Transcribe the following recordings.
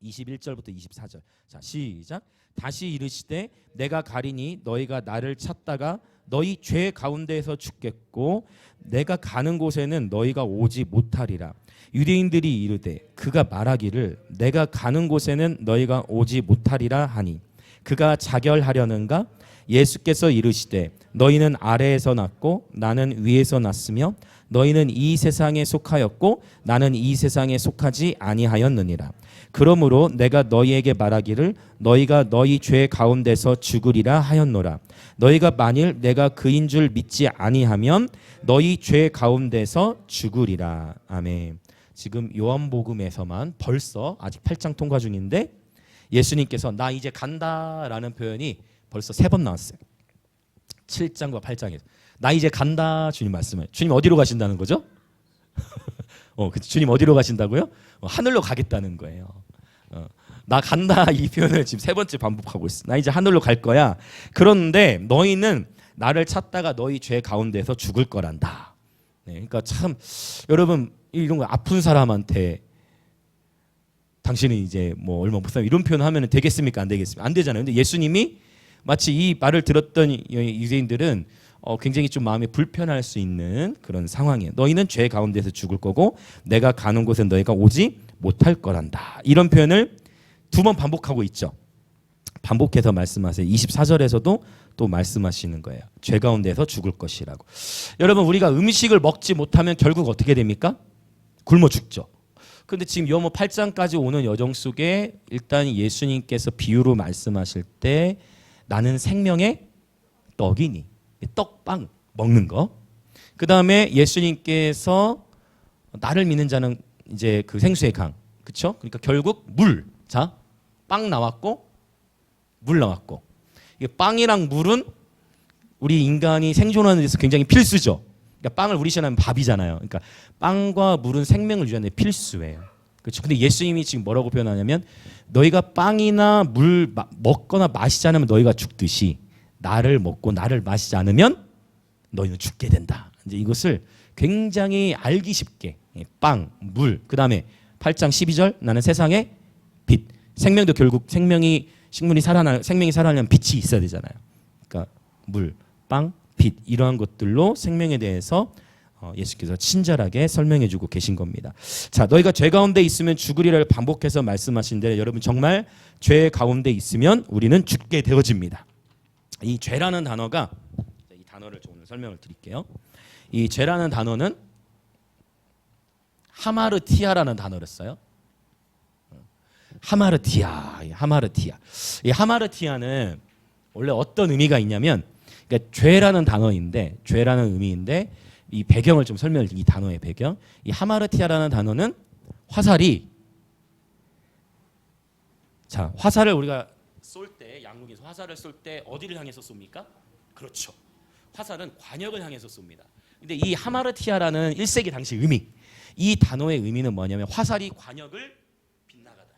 21절부터 24절. 자, 시작. 다시 이르시되 내가 가리니 너희가 나를 찾다가 너희 죄 가운데에서 죽겠고 내가 가는 곳에는 너희가 오지 못하리라. 유대인들이 이르되 그가 말하기를 내가 가는 곳에는 너희가 오지 못하리라 하니 그가 자결하려는가? 예수께서 이르시되 너희는 아래에서 났고 나는 위에서 났으며 너희는 이 세상에 속하였고 나는 이 세상에 속하지 아니하였느니라. 그러므로 내가 너희에게 말하기를 너희가 너희 죄 가운데서 죽으리라 하였노라. 너희가 만일 내가 그인 줄 믿지 아니하면 너희 죄 가운데서 죽으리라. 아멘. 지금 요한복음에서만 벌써 아직 8장 통과 중인데 예수님께서 나 이제 간다라는 표현이 벌써 3번 나왔어요. 7장과 8장에서 나 이제 간다 주님 말씀을. 주님 어디로 가신다는 거죠? 주님 어디로 가신다고요? 하늘로 가겠다는 거예요. 나 간다 이 표현을 지금 3번째 반복하고 있어. 나 이제 하늘로 갈 거야. 그런데 너희는 나를 찾다가 너희 죄 가운데서 죽을 거란다. 네, 그러니까 참 여러분 이런 거 아픈 사람한테 당신은 이제 뭐 얼마 못 살면 이런 표현 하면 되겠습니까? 안 되겠습니까? 안 되잖아요. 근데 예수님이 마치 이 말을 들었던 유대인들은 굉장히 좀 마음이 불편할 수 있는 그런 상황이에요. 너희는 죄 가운데서 죽을 거고 내가 가는 곳엔 너희가 오지 못할 거란다. 이런 표현을 2번 반복하고 있죠. 반복해서 말씀하세요. 24절에서도 또 말씀하시는 거예요. 죄 가운데서 죽을 것이라고. 여러분 우리가 음식을 먹지 못하면 결국 어떻게 됩니까? 굶어 죽죠. 그런데 지금 요한복음 8장까지 오는 여정 속에 일단 예수님께서 비유로 말씀하실 때 나는 생명의 떡이니 떡빵 먹는 거. 그 다음에 예수님께서 나를 믿는 자는 이제 그 생수의 강, 그렇죠? 그러니까 결국 물. 자, 빵 나왔고 물 나왔고. 이게 빵이랑 물은 우리 인간이 생존하는 데서 굉장히 필수죠. 그러니까 빵을 우리 시간하면 밥이잖아요. 그러니까 빵과 물은 생명을 유지하는 데 필수예요. 그렇죠? 근데 예수님이 지금 뭐라고 표현하냐면 너희가 빵이나 물 먹거나 마시지 않으면 너희가 죽듯이 나를 먹고 나를 마시지 않으면 너희는 죽게 된다. 이제 이것을 굉장히 알기 쉽게 빵, 물, 그다음에 8장 12절 나는 세상의 빛. 생명도 결국 생명이 살아나려면 빛이 있어야 되잖아요. 그러니까 물, 빵, 빛 이러한 것들로 생명에 대해서 예수께서 친절하게 설명해주고 계신 겁니다. 자, 너희가 죄 가운데 있으면 죽으리라를 반복해서 말씀하신데 여러분 정말 죄 가운데 있으면 우리는 죽게 되어집니다. 이 죄라는 단어가 이 단어를 좀 오늘 설명을 드릴게요. 이 죄라는 단어는 하마르티아라는 단어를 써요. 하마르티아. 이 하마르티아는 원래 어떤 의미가 있냐면 그러니까 죄라는 단어인데 죄라는 의미인데 이 배경을 좀 설명을 이 단어의 배경. 이 하마르티아라는 단어는 화살이 자, 화살을 우리가 쏠 때 양궁에서 화살을 쏠 때 어디를 향해서 쏩니까? 그렇죠. 화살은 관역을 향해서 쏩니다. 근데 이 하마르티아라는 1세기 당시 의미. 이 단어의 의미는 뭐냐면 화살이 관역을 빗나가다예요.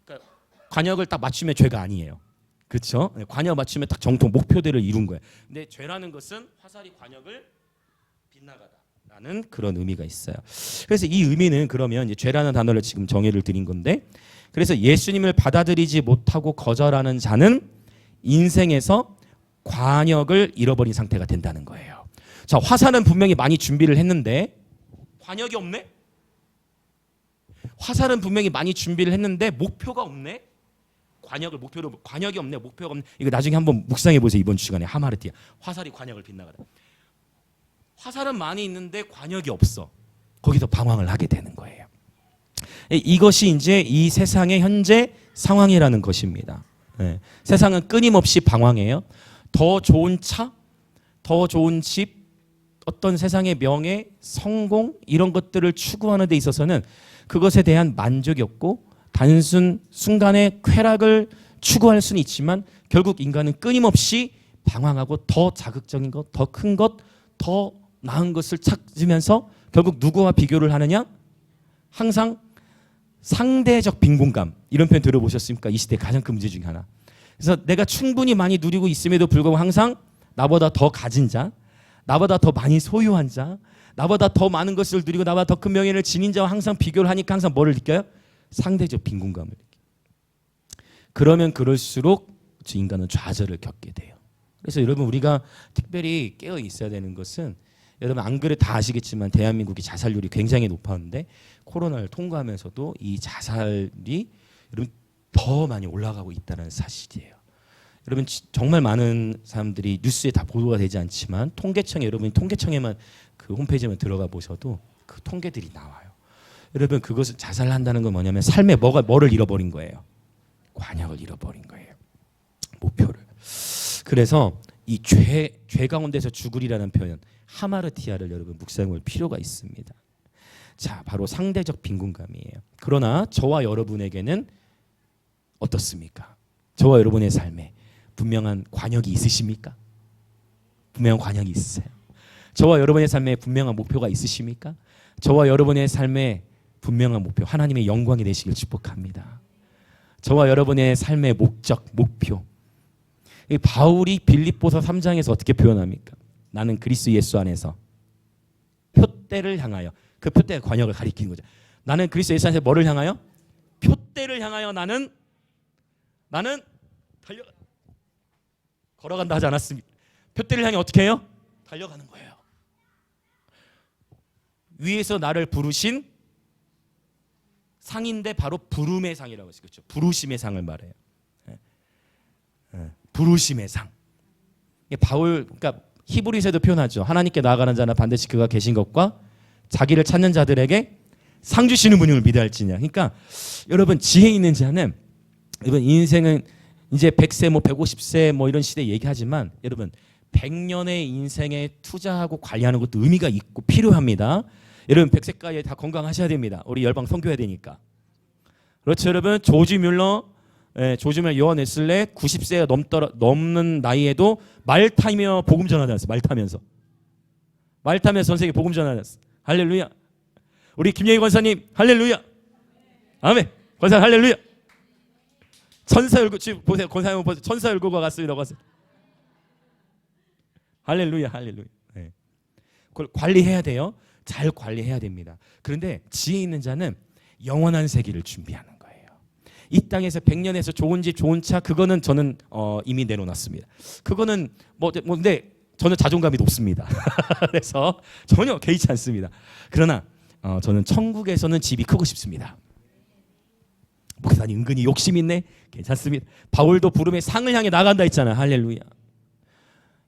그러니까 관역을 딱 맞추면 죄가 아니에요. 그렇죠? 관역 맞추면 딱 정통 목표대를 이룬 거예요. 근데 죄라는 것은 화살이 관역을 빗나가다라는 그런 의미가 있어요. 그래서 이 의미는 그러면 이제 죄라는 단어를 지금 정의를 드린 건데, 그래서 예수님을 받아들이지 못하고 거절하는 자는 인생에서 관역을 잃어버린 상태가 된다는 거예요. 자, 화살은 분명히 많이 준비를 했는데 관역이 없네. 화살은 분명히 많이 준비를 했는데 목표가 없네. 관역이 없네. 목표가 없네. 이거 나중에 한번 묵상해 보세요. 이번 시간에 하마르티아. 화살이 관역을 빗나가다. 화살은 많이 있는데 관역이 없어. 거기서 방황을 하게 되는 거예요. 이것이 이제 이 세상의 현재 상황이라는 것입니다. 네. 세상은 끊임없이 방황해요. 더 좋은 차, 더 좋은 집, 어떤 세상의 명예, 성공 이런 것들을 추구하는 데 있어서는 그것에 대한 만족이 없고 단순 순간의 쾌락을 추구할 수는 있지만 결국 인간은 끊임없이 방황하고 더 자극적인 것, 더 큰 것, 더 나은 것을 찾으면서 결국 누구와 비교를 하느냐? 항상 상대적 빈곤감 이런 표현 들어보셨습니까? 이 시대의 가장 큰 문제 중에 하나. 그래서 내가 충분히 많이 누리고 있음에도 불구하고 항상 나보다 더 가진 자, 나보다 더 많이 소유한 자, 나보다 더 많은 것을 누리고 나보다 더 큰 명예를 지닌 자와 항상 비교를 하니까 항상 뭐를 느껴요? 상대적 빈곤감을 느껴요. 그러면 그럴수록 인간은 좌절을 겪게 돼요. 그래서 여러분 우리가 특별히 깨어 있어야 되는 것은 여러분 안 그래 다 아시겠지만 대한민국이 자살률이 굉장히 높았는데 코로나를 통과하면서도 이 자살이 여러분 더 많이 올라가고 있다는 사실이에요. 여러분 정말 많은 사람들이 뉴스에 다 보도가 되지 않지만 통계청에 여러분 통계청에만 그 홈페이지에만 들어가 보셔도 그 통계들이 나와요. 여러분 그것을 자살한다는 건 뭐냐면 삶에 뭐를 잃어버린 거예요. 관역을 잃어버린 거예요. 목표를. 그래서 이 죄 가운데서 죽으리라는 표현 하마르티아를 여러분 묵상할 필요가 있습니다. 자, 바로 상대적 빈곤감이에요. 그러나 저와 여러분에게는 어떻습니까? 저와 여러분의 삶에 분명한 관역이 있으십니까? 분명한 관역이 있으세요? 저와 여러분의 삶에 분명한 목표가 있으십니까? 저와 여러분의 삶에 분명한 목표, 하나님의 영광이 되시길 축복합니다. 저와 여러분의 삶의 목적, 목표. 이 바울이 빌립보서 3장에서 어떻게 표현합니까? 나는 그리스도 예수 안에서 표대를 향하여, 그 표대가 관역을 가리키는 거죠. 나는 그리스도 예수 안에서 뭐를 향하여? 표대를 향하여 나는 걸어간다 하지 않았습니까? 표대를 향해 어떻게 해요? 달려가는 거예요. 위에서 나를 부르신 상인데 바로 부름의 상이라고 했죠. 그렇죠? 부르심의 상을 말해요. 부르심의 상. 바울, 그러니까 히브리서에도 표현하죠. 하나님께 나아가는 자는 반드시 그가 계신 것과 자기를 찾는 자들에게 상 주시는 분임을 믿어할지냐. 그러니까 여러분 지혜 있는 자는 여러분 인생은 이제 100세 뭐 150세 뭐 이런 시대 얘기하지만 여러분 100년의 인생에 투자하고 관리하는 것도 의미가 있고 필요합니다. 여러분 100세까지 다 건강하셔야 됩니다. 우리 열방 선교해야 되니까. 그렇죠 여러분. 조지 뮬러 요한 웨슬레 90세가 넘는 나이에도 말 타며 복음 전하지 않았어요. 말 타면서 전 세계 복음 전하지 않았어요. 할렐루야. 우리 김예희 권사님 할렐루야. 아멘. 권사 할렐루야. 천사 열고 지금 보세요. 권사님 보세요. 천사 열고가 갔습니다. 할렐루야. 네. 그걸 관리해야 돼요. 잘 관리해야 됩니다. 그런데 지혜 있는 자는 영원한 세계를 준비하는 거예요. 이 땅에서 100년에서 좋은 집 좋은 차 그거는 저는 이미 내려놨습니다. 그거는 근데 저는 자존감이 높습니다. 그래서 전혀 개의치 않습니다. 그러나 저는 천국에서는 집이 크고 싶습니다. 목사님 은근히 욕심 있네. 괜찮습니다. 바울도 부름의 상을 향해 나간다 했잖아요. 할렐루야.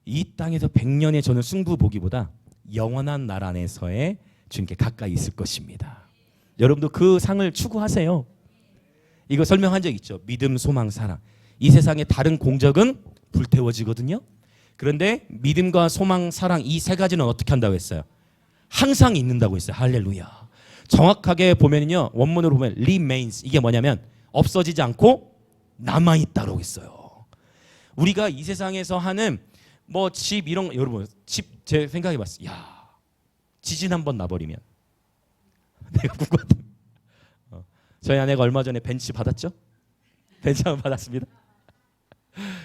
이 땅에서 100년의 저는 승부 보기보다 영원한 나라 안에서의 주님께 가까이 있을 것입니다. 여러분도 그 상을 추구하세요. 이거 설명한 적 있죠. 믿음, 소망, 사랑. 이 세상의 다른 공적은 불태워지거든요. 그런데 믿음과 소망, 사랑 이 세 가지는 어떻게 한다고 했어요? 항상 있는다고 했어요. 할렐루야. 정확하게 보면요. 원문으로 보면 remains. 이게 뭐냐면 없어지지 않고 남아있다고 했어요. 우리가 이 세상에서 하는 뭐 집 이런 여러분 집 제 생각해봤어요. 야 지진 한번 나버리면 내가 누구한테 저희 아내가 얼마 전에 벤츠 받았죠? 벤츠 한번 받았습니다.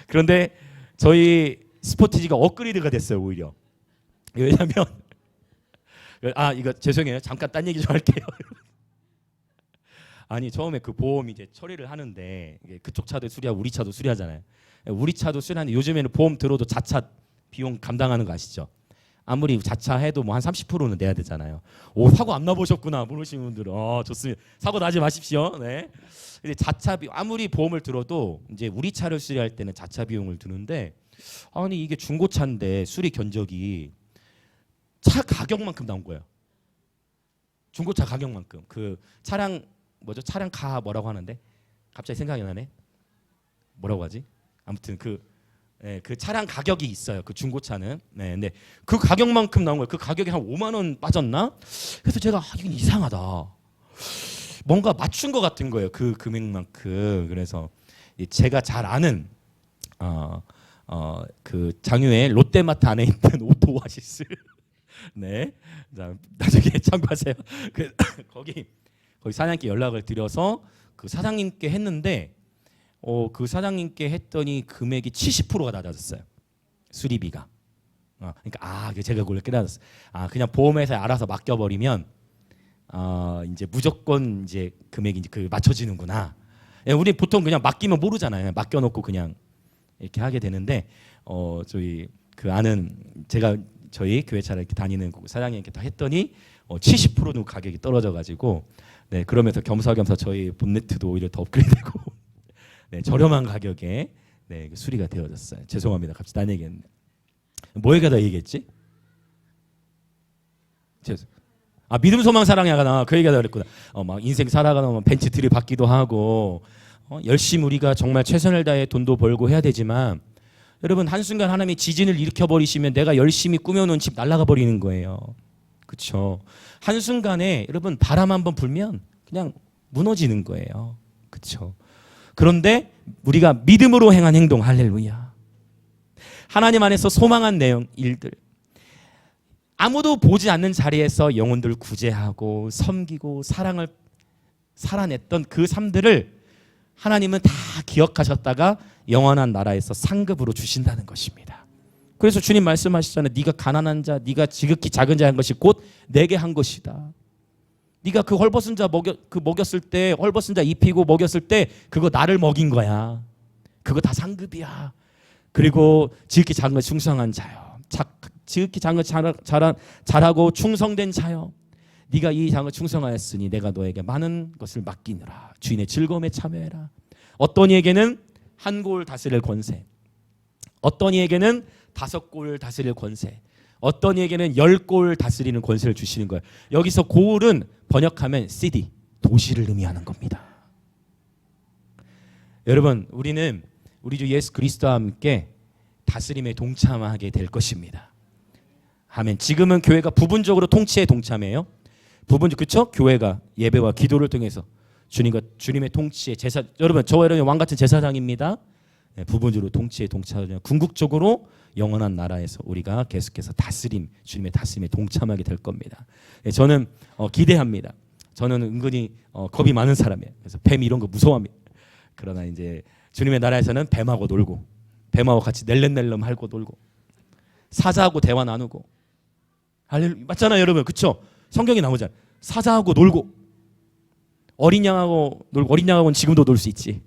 그런데 저희 스포티지가 업그레이드가 됐어요. 오히려 왜냐하면 이거 죄송해요. 잠깐 딴 얘기 좀 할게요. 아니 처음에 그 보험 이제 처리를 하는데 그쪽 차도 수리하고 우리 차도 수리하잖아요. 우리 차도 수리하는데 요즘에는 보험 들어도 자차 비용 감당하는 거 아시죠? 아무리 자차 해도 뭐 한 30%는 내야 되잖아요. 오 사고 안 나보셨구나 모르시는 분들은 좋습니다. 사고 나지 마십시오. 네. 근데 자차 아무리 보험을 들어도 이제 우리 차를 수리할 때는 자차 비용을 드는데 아니 이게 중고차인데 수리 견적이 차 가격만큼 나온 거예요. 중고차 가격만큼. 그 차량 차량 가 뭐라고 하는데 갑자기 생각이 나네. 뭐라고 하지? 아무튼 그 차량 가격이 있어요. 그 중고차는. 네, 근데 그 가격만큼 나온 거예요. 그 가격이 한 5만 원 빠졌나? 그래서 제가 이건 이상하다. 뭔가 맞춘 것 같은 거예요. 그 금액만큼. 그래서 제가 잘 아는 그 장유의 롯데마트 안에 있는 오토 오아시스. 네, 자, 나중에 참고하세요. 거기 사장님께 연락을 드려서 그 사장님께 했는데. 그 사장님께 했더니 금액이 70%가 낮아졌어요. 수리비가. 그러니까 제가 그걸 깨달았어요. 그냥 보험회사에 알아서 맡겨버리면 이제 무조건 이제 금액이 이제 그 맞춰지는구나. 예, 우리 보통 그냥 맡기면 모르잖아요. 맡겨놓고 그냥 이렇게 하게 되는데 저희 그 아는 제가 저희 교회차를 이렇게 다니는 사장님께 다 했더니 70%는 가격이 떨어져가지고 네 그러면서 겸사겸사 저희 본네트도 오히려 더 업그레이드되고 네 저렴한 가격에 네 수리가 되어졌어요. 죄송합니다. 갑자기 딴 얘기했는데 뭐 얘기하다 얘기했지? 믿음 소망 사랑야가 그 얘기하다 그랬구나. 막 인생 살아가다 벤츠 들이받기도 하고 열심히 우리가 정말 최선을 다해 돈도 벌고 해야 되지만 여러분 한순간 하나님이 지진을 일으켜 버리시면 내가 열심히 꾸며놓은 집 날아가 버리는 거예요. 그렇죠? 한순간에 여러분 바람 한번 불면 그냥 무너지는 거예요. 그렇죠? 그런데 우리가 믿음으로 행한 행동 할렐루야. 하나님 안에서 소망한 내용 일들 아무도 보지 않는 자리에서 영혼들을 구제하고 섬기고 사랑을 살아냈던 그 삶들을 하나님은 다 기억하셨다가 영원한 나라에서 상급으로 주신다는 것입니다. 그래서 주님 말씀하시잖아요. 네가 가난한 자, 네가 지극히 작은 자인 것이 곧 내게 한 것이다. 네가 그 헐벗은 자 먹였을 때 헐벗은 자 입히고 먹였을 때 그거 나를 먹인 거야. 그거 다 상급이야. 그리고 지극히 작은 것 충성한 자요. 지극히 작은 것 잘하고 충성된 자요. 네가 이 작은 것 충성하였으니 내가 너에게 많은 것을 맡기느라. 주인의 즐거움에 참여해라. 어떤 이에게는 한 골 다스릴 권세, 어떤 이에게는 5골 다스릴 권세, 어떤 이에게는 10골 다스리는 권세를 주시는 거예요. 여기서 골은 번역하면 city, 도시를 의미하는 겁니다. 여러분 우리는 우리 주 예수 그리스도와 함께 다스림에 동참하게 될 것입니다. 아멘. 지금은 교회가 부분적으로 통치에 동참해요. 그렇죠? 교회가 예배와 기도를 통해서 주님의 통치에 여러분 저와 여러분이 왕 같은 제사장입니다. 네, 부분적으로 통치에 동참하며 궁극적으로 영원한 나라에서 우리가 계속해서 주님의 다스림에 동참하게 될 겁니다. 네, 저는 기대합니다. 저는 은근히 겁이 많은 사람이에요. 그래서 뱀 이런 거 무서워합니다. 그러나 이제 주님의 나라에서는 뱀하고 놀고 뱀하고 같이 낼름낼름 하고 놀고 사자하고 대화 나누고 맞잖아요 여러분. 그렇죠? 성경에 나오잖아요. 사자하고 놀고 어린 양하고 놀고 어린 양하고는 지금도 놀 수 있지.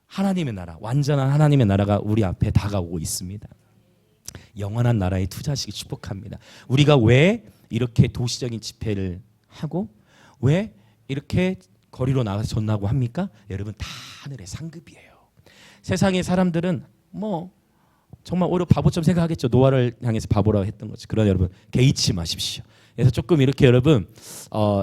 하나님의 나라, 완전한 하나님의 나라가 우리 앞에 다가오고 있습니다. 영원한 나라에 투자하시기 축복합니다. 우리가 왜 이렇게 도시적인 집회를 하고 왜 이렇게 거리로 나가서 전하고 합니까? 여러분 다 하늘의 상급이에요. 세상의 사람들은 정말 오히려 바보처럼 생각하겠죠. 노아를 향해서 바보라고 했던 거지. 그러나 여러분 개의치 마십시오. 그래서 조금 이렇게 여러분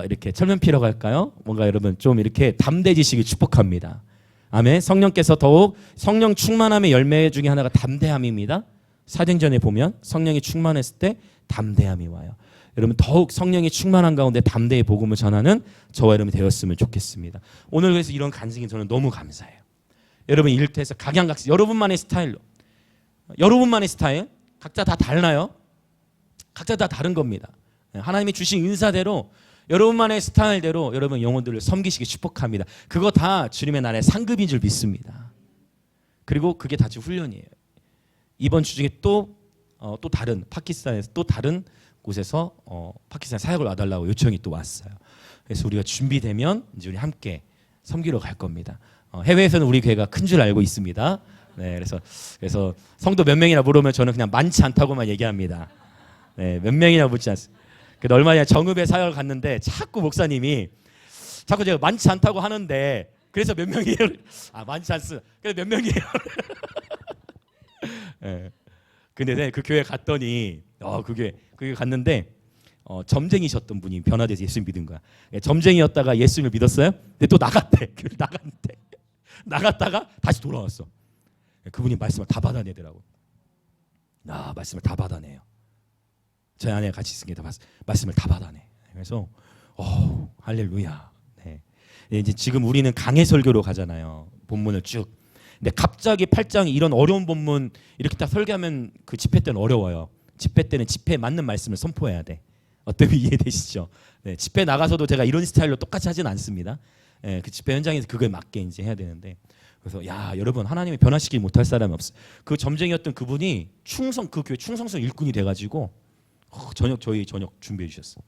이렇게 철면피라고 할까요? 뭔가 여러분 좀 이렇게 담대해지시기 축복합니다. 아멘. 성령께서 더욱 성령 충만함의 열매 중에 하나가 담대함입니다. 사도행전에 보면 성령이 충만했을 때 담대함이 와요. 여러분 더욱 성령이 충만한 가운데 담대히 복음을 전하는 저와 여러분이 되었으면 좋겠습니다. 오늘 그래서 이런 간증이 저는 너무 감사해요. 여러분 일터에서 각양각색 여러분만의 스타일로 여러분만의 스타일 각자 다 달라요. 각자 다 다른 겁니다. 하나님이 주신 은사대로 여러분만의 스타일대로 여러분 영혼들을 섬기시기 축복합니다. 그거 다 주님의 나라의 상급인 줄 믿습니다. 그리고 그게 다 지금 훈련이에요. 이번 주 중에 또 다른 파키스탄에서 또 다른 곳에서 파키스탄 사역을 와달라고 요청이 또 왔어요. 그래서 우리가 준비되면 이제 우리 함께 섬기러 갈 겁니다. 해외에서는 우리 교회가 큰 줄 알고 있습니다. 네, 그래서 성도 몇 명이나 물으면 저는 그냥 많지 않다고만 얘기합니다. 네, 몇 명이나 묻지 않습니다. 그래서 얼마 전에 정읍에 사역을 갔는데 자꾸 목사님이 자꾸 제가 많지 않다고 하는데 그래서 몇 명이에요? 많지 않습니다. 그래서 몇 명이에요? 네. 근데 그 교회 갔더니 그게 갔는데 점쟁이셨던 분이 변화돼서 예수 믿은 거야. 점쟁이였다가 예수님을 믿었어요. 근데 또 나갔대. 교회 나갔다가 다시 돌아왔어. 그분이 말씀을 다 받아내더라고. 말씀을 다 받아내요. 저희 아내가 같이 있으니까 말씀을 다 받아내. 그래서 할렐루야. 네. 이제 지금 우리는 강해 설교로 가잖아요. 본문을 쭉. 근데 갑자기 8장이 이런 어려운 본문 이렇게 딱 설교하면 그 집회 때는 어려워요. 집회 때는 집회에 맞는 말씀을 선포해야 돼. 어떻게 이해되시죠? 네, 집회 나가서도 제가 이런 스타일로 똑같이 하진 않습니다. 네, 그 집회 현장에서 그거에 맞게 이제 해야 되는데. 그래서 여러분 하나님이 변화시키지 못할 사람이 없어. 그 점쟁이였던 그분이 그 교회 충성성 일꾼이 돼가지고 저희 저녁 준비해 주셨어.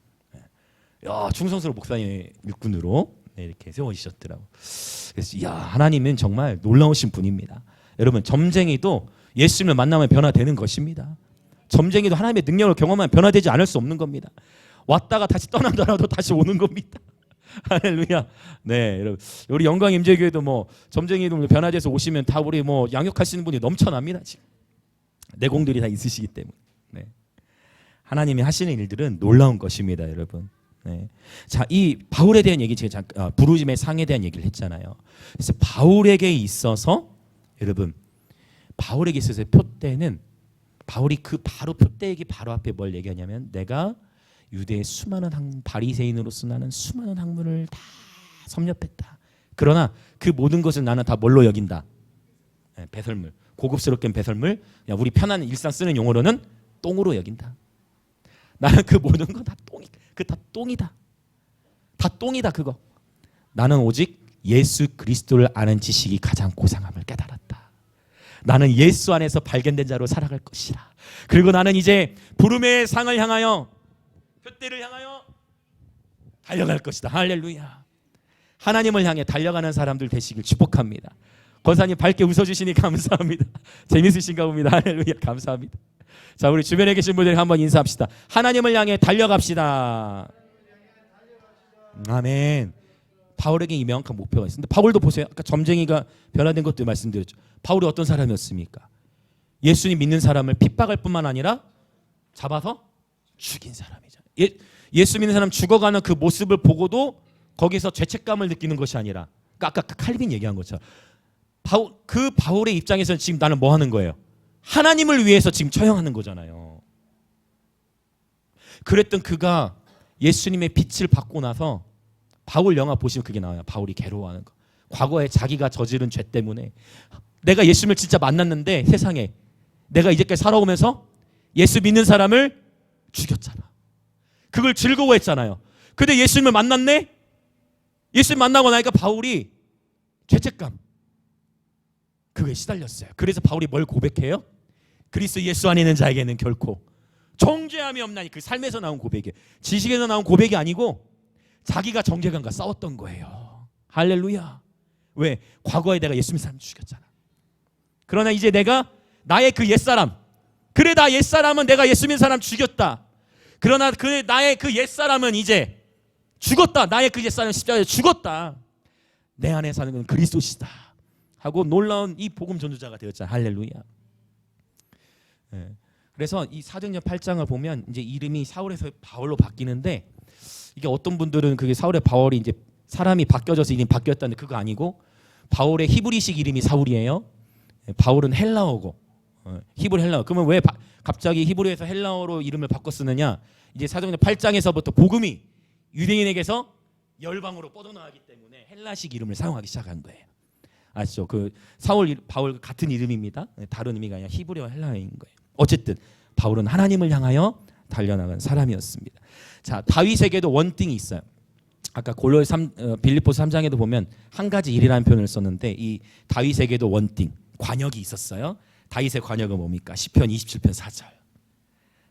야, 충성스러운 목사님의 일꾼으로 이렇게 세워지셨더라고. 그래서 야, 하나님은 정말 놀라우신 분입니다. 여러분, 점쟁이도 예수님을 만나면 변화되는 것입니다. 점쟁이도 하나님의 능력을 경험하면 변화되지 않을 수 없는 겁니다. 왔다가 다시 떠나더라도 다시 오는 겁니다. 할렐루야. 네, 여러분, 우리 영광 임재교회도 뭐 점쟁이도 변화돼서 오시면 다 우리 뭐 양육하시는 분이 넘쳐납니다. 지금 내공들이 다 있으시기 때문에. 네. 하나님이 하시는 일들은 놀라운 것입니다, 여러분. 네. 자, 이 바울에 대한 얘기 제가 부르심의 상에 대한 얘기를 했잖아요. 그래서 바울에게 있어서 여러분, 바울에게 있어서 표대는 바울이 그 바로 표대에게 바로 앞에 뭘 얘기하냐면 내가 유대의 수많은 바리새인으로서 나는 수많은 학문을 다 섭렵했다. 그러나 그 모든 것을 나는 다 뭘로 여긴다? 네, 배설물. 고급스럽게 배설물. 그냥 우리 편한 일상 쓰는 용어로는 똥으로 여긴다. 나는 그 모든 건 다 똥이. 그 다 똥이다. 다 똥이다 그거. 나는 오직 예수 그리스도를 아는 지식이 가장 고상함을 깨달았다. 나는 예수 안에서 발견된 자로 살아갈 것이라. 그리고 나는 이제 부름의 상을 향하여 표대를 향하여 달려갈 것이다. 할렐루야. 하나님을 향해 달려가는 사람들 되시길 축복합니다. 권사님 밝게 웃어주시니 감사합니다. 재밌으신가 봅니다. 할렐루야. 감사합니다. 자, 우리 주변에 계신 분들이 한번 인사합시다. 하나님을 향해 달려갑시다. 아멘. 바울에게 이 명확한 목표가 있습니다. 바울도 보세요. 아까 점쟁이가 변화된 것도 말씀드렸죠. 바울이 어떤 사람이었습니까? 예수님 믿는 사람을 핍박할 뿐만 아니라 잡아서 죽인 사람이죠. 예수 믿는 사람 죽어가는 그 모습을 보고도 거기서 죄책감을 느끼는 것이 아니라 아까 칼빈 얘기한 것처럼 그 바울의 입장에서는 지금 나는 뭐 하는 거예요? 하나님을 위해서 지금 처형하는 거잖아요. 그랬던 그가 예수님의 빛을 받고 나서 바울 영화 보시면 그게 나와요. 바울이 괴로워하는 거. 과거에 자기가 저지른 죄 때문에 내가 예수님을 진짜 만났는데 세상에 내가 이제까지 살아오면서 예수 믿는 사람을 죽였잖아. 그걸 즐거워했잖아요. 근데 예수님을 만났네? 예수님 만나고 나니까 바울이 죄책감 그거에 시달렸어요. 그래서 바울이 뭘 고백해요? 그리스도 예수 안에 있는 자에게는 결코 정죄함이 없나니. 그 삶에서 나온 고백이에요. 지식에서 나온 고백이 아니고 자기가 정죄감과 싸웠던 거예요. 할렐루야. 왜? 과거에 내가 예수 믿는 사람 죽였잖아. 그러나 이제 내가 나의 그 옛사람, 그래 나 옛사람은 내가 예수 믿는 사람 죽였다. 그러나 나의 그 옛사람은 이제 죽었다. 나의 그 옛사람은 십자가에 죽었다. 내 안에 사는 건 그리스도시다 하고 놀라운 이 복음 전도자가 되었잖아. 할렐루야. 네. 그래서 이 사도행전 8장을 보면 이제 이름이 사울에서 바울로 바뀌는데 이게 어떤 분들은 그게 사울의 바울이 이제 사람이 바뀌어져서 이름이 바뀌었다는데 그거 아니고 바울의 히브리식 이름이 사울이에요. 바울은 헬라어고 히브리 헬라어. 그러면 왜 갑자기 히브리에서 헬라어로 이름을 바꿔 쓰느냐? 이제 사도행전 8장에서부터 복음이 유대인에게서 열방으로 뻗어나가기 때문에 헬라식 이름을 사용하기 시작한 거예요. 아시죠? 그 사울 바울 같은 이름입니다. 다른 의미가 아니라 히브리어 헬라어인 거예요. 어쨌든 바울은 하나님을 향하여 달려나간 사람이었습니다. 자, 다윗에게도 원띵이 있어요. 아까 빌립보서 3장에도 보면 한 가지 일이라는 표현을 썼는데 이 다윗에게도 원띵, 관역이 있었어요. 다윗의 관역은 뭡니까? 시편 27편 4절.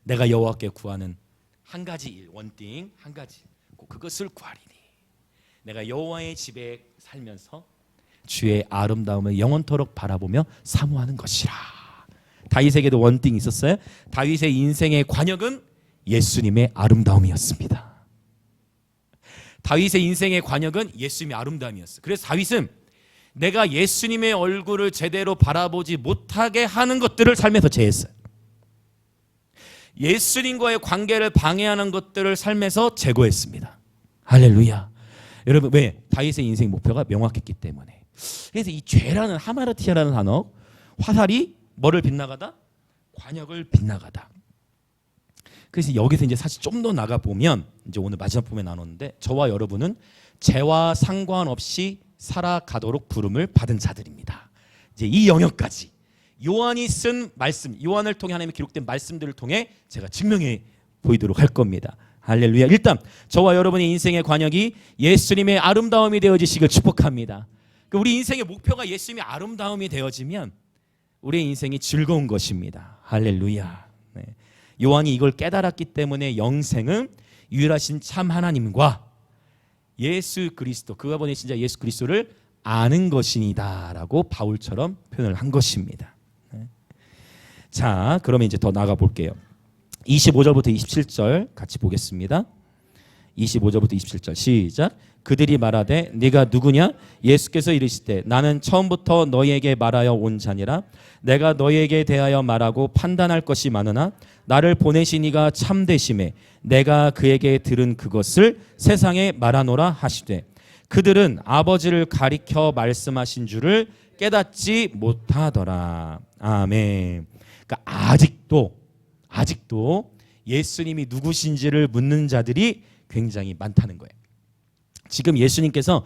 내가 여호와께 구하는 한 가지 일, 원띵 한 가지. 그것을 구하리니. 내가 여호와의 집에 살면서 주의 아름다움을 영원토록 바라보며 사모하는 것이라. 다윗에게도 원띵이 있었어요. 다윗의 인생의 관역은 예수님의 아름다움이었습니다. 다윗의 인생의 관역은 예수님의 아름다움이었어요. 그래서 다윗은 내가 예수님의 얼굴을 제대로 바라보지 못하게 하는 것들을 삶에서 제했어요. 예수님과의 관계를 방해하는 것들을 삶에서 제거했습니다. 할렐루야. 여러분, 왜? 다윗의 인생 목표가 명확했기 때문에. 그래서 이 죄라는 하마르티아라는 단어, 화살이 뭐를 빗나가다? 관역을 빗나가다. 그래서 여기서 이제 사실 좀 더 나가 보면 이제 오늘 마지막 부분에 나눴는데 저와 여러분은 죄와 상관없이 살아가도록 부름을 받은 자들입니다. 이제 이 영역까지 요한이 쓴 말씀, 요한을 통해 하나님의 기록된 말씀들을 통해 제가 증명해 보이도록 할 겁니다. 할렐루야. 일단 저와 여러분의 인생의 관역이 예수님의 아름다움이 되어지시길 축복합니다. 우리 인생의 목표가 예수님의 아름다움이 되어지면 우리의 인생이 즐거운 것입니다. 할렐루야. 네. 요한이 이걸 깨달았기 때문에 영생은 유일하신 참 하나님과 예수 그리스도, 그가 보낸 진짜 예수 그리스도를 아는 것이니다 라고 바울처럼 표현을 한 것입니다. 자, 그러면 이제 더 나가 볼게요. 25절부터 27절 같이 보겠습니다. 25절부터 27절 시작. 그들이 말하되 네가 누구냐? 예수께서 이르시되 나는 처음부터 너희에게 말하여 온 자니라. 내가 너희에게 대하여 말하고 판단할 것이 많으나 나를 보내신 이가 참되심에 내가 그에게 들은 그것을 세상에 말하노라 하시되 그들은 아버지를 가리켜 말씀하신 줄을 깨닫지 못하더라. 아멘. 그러니까 아직도 예수님이 누구신지를 묻는 자들이 굉장히 많다는 거예요. 지금 예수님께서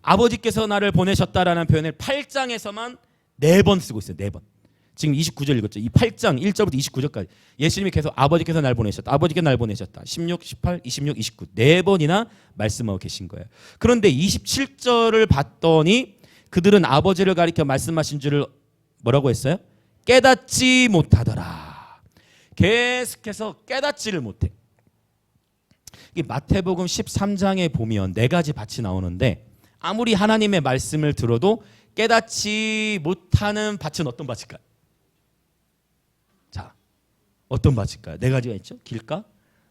아버지께서 나를 보내셨다라는 표현을 8장에서만 4번 쓰고 있어요. 4번. 지금 29절 읽었죠. 이 8장 1절부터 29절까지 예수님이 계속 아버지께서 날 보내셨다. 아버지께서 날 보내셨다. 16, 18, 26, 29 4번이나 말씀하고 계신 거예요. 그런데 27절을 봤더니 그들은 아버지를 가리켜 말씀하신 줄을 뭐라고 했어요? 깨닫지 못하더라. 계속해서 깨닫지를 못해. 이 마태복음 13장에 보면 4가지 밭이 나오는데 아무리 하나님의 말씀을 들어도 깨닫지 못하는 밭은 어떤 밭일까요? 자, 어떤 밭일까요? 4가지가 있죠. 길가,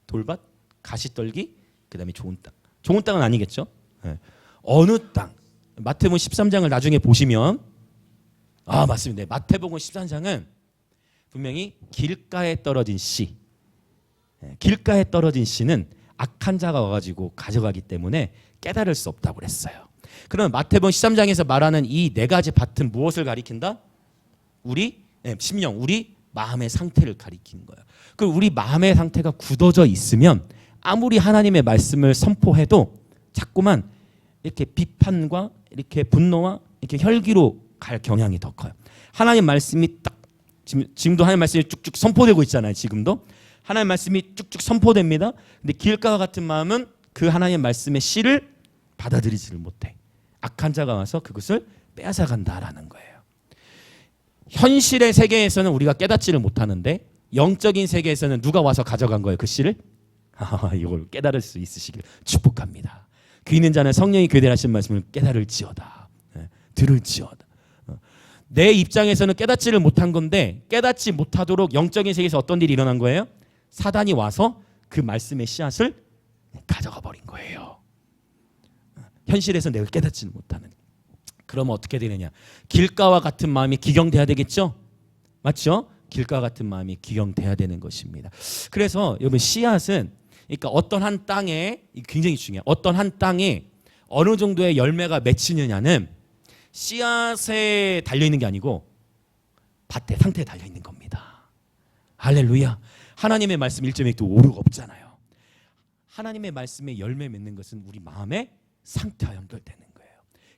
돌밭, 가시떨기, 그 다음에 좋은 땅. 좋은 땅은 아니겠죠. 네. 어느 땅? 마태복음 13장을 나중에 보시면 맞습니다. 네, 마태복음 13장은 분명히 길가에 떨어진 씨. 길가에 떨어진 씨는 악한 자가 와가지고 가져가기 때문에 깨달을 수 없다고 그랬어요. 그럼 마태복음 13장에서 말하는 이 4가지 밭은 무엇을 가리킨다? 우리 심령, 우리 마음의 상태를 가리키는 거예요. 그 우리 마음의 상태가 굳어져 있으면 아무리 하나님의 말씀을 선포해도 자꾸만 이렇게 비판과 이렇게 분노와 이렇게 혈기로 갈 경향이 더 커요. 하나님 말씀이 딱 지금도 하나님 말씀이 쭉쭉 선포되고 있잖아요. 지금도 하나님 말씀이 쭉쭉 선포됩니다. 근데 길가와 같은 마음은 그 하나님의 말씀의 씨를 받아들이지를 못해. 악한 자가 와서 그것을 빼앗아간다라는 거예요. 현실의 세계에서는 우리가 깨닫지를 못하는데 영적인 세계에서는 누가 와서 가져간 거예요? 그 씨를? 이걸 깨달을 수 있으시길 축복합니다. 귀 있는 자는 성령이 교대하신 말씀을 깨달을지어다. 들을지어다. 내 입장에서는 깨닫지를 못한 건데 깨닫지 못하도록 영적인 세계에서 어떤 일이 일어난 거예요? 사단이 와서 그 말씀의 씨앗을 가져가 버린 거예요. 현실에서 내가 깨닫지는 못하는. 그러면 어떻게 되느냐? 길가와 같은 마음이 기경돼야 되겠죠? 맞죠? 길가와 같은 마음이 기경돼야 되는 것입니다. 그래서 여러분 씨앗은 그러니까 어떤 한 땅에 굉장히 중요해요. 어떤 한 땅에 어느 정도의 열매가 맺히느냐는 씨앗에 달려있는 게 아니고 밭의 상태에 달려있는 겁니다. 할렐루야. 하나님의 말씀 1.1도 오류가 없잖아요. 하나님의 말씀에 열매 맺는 것은 우리 마음의 상태와 연결되는 거예요.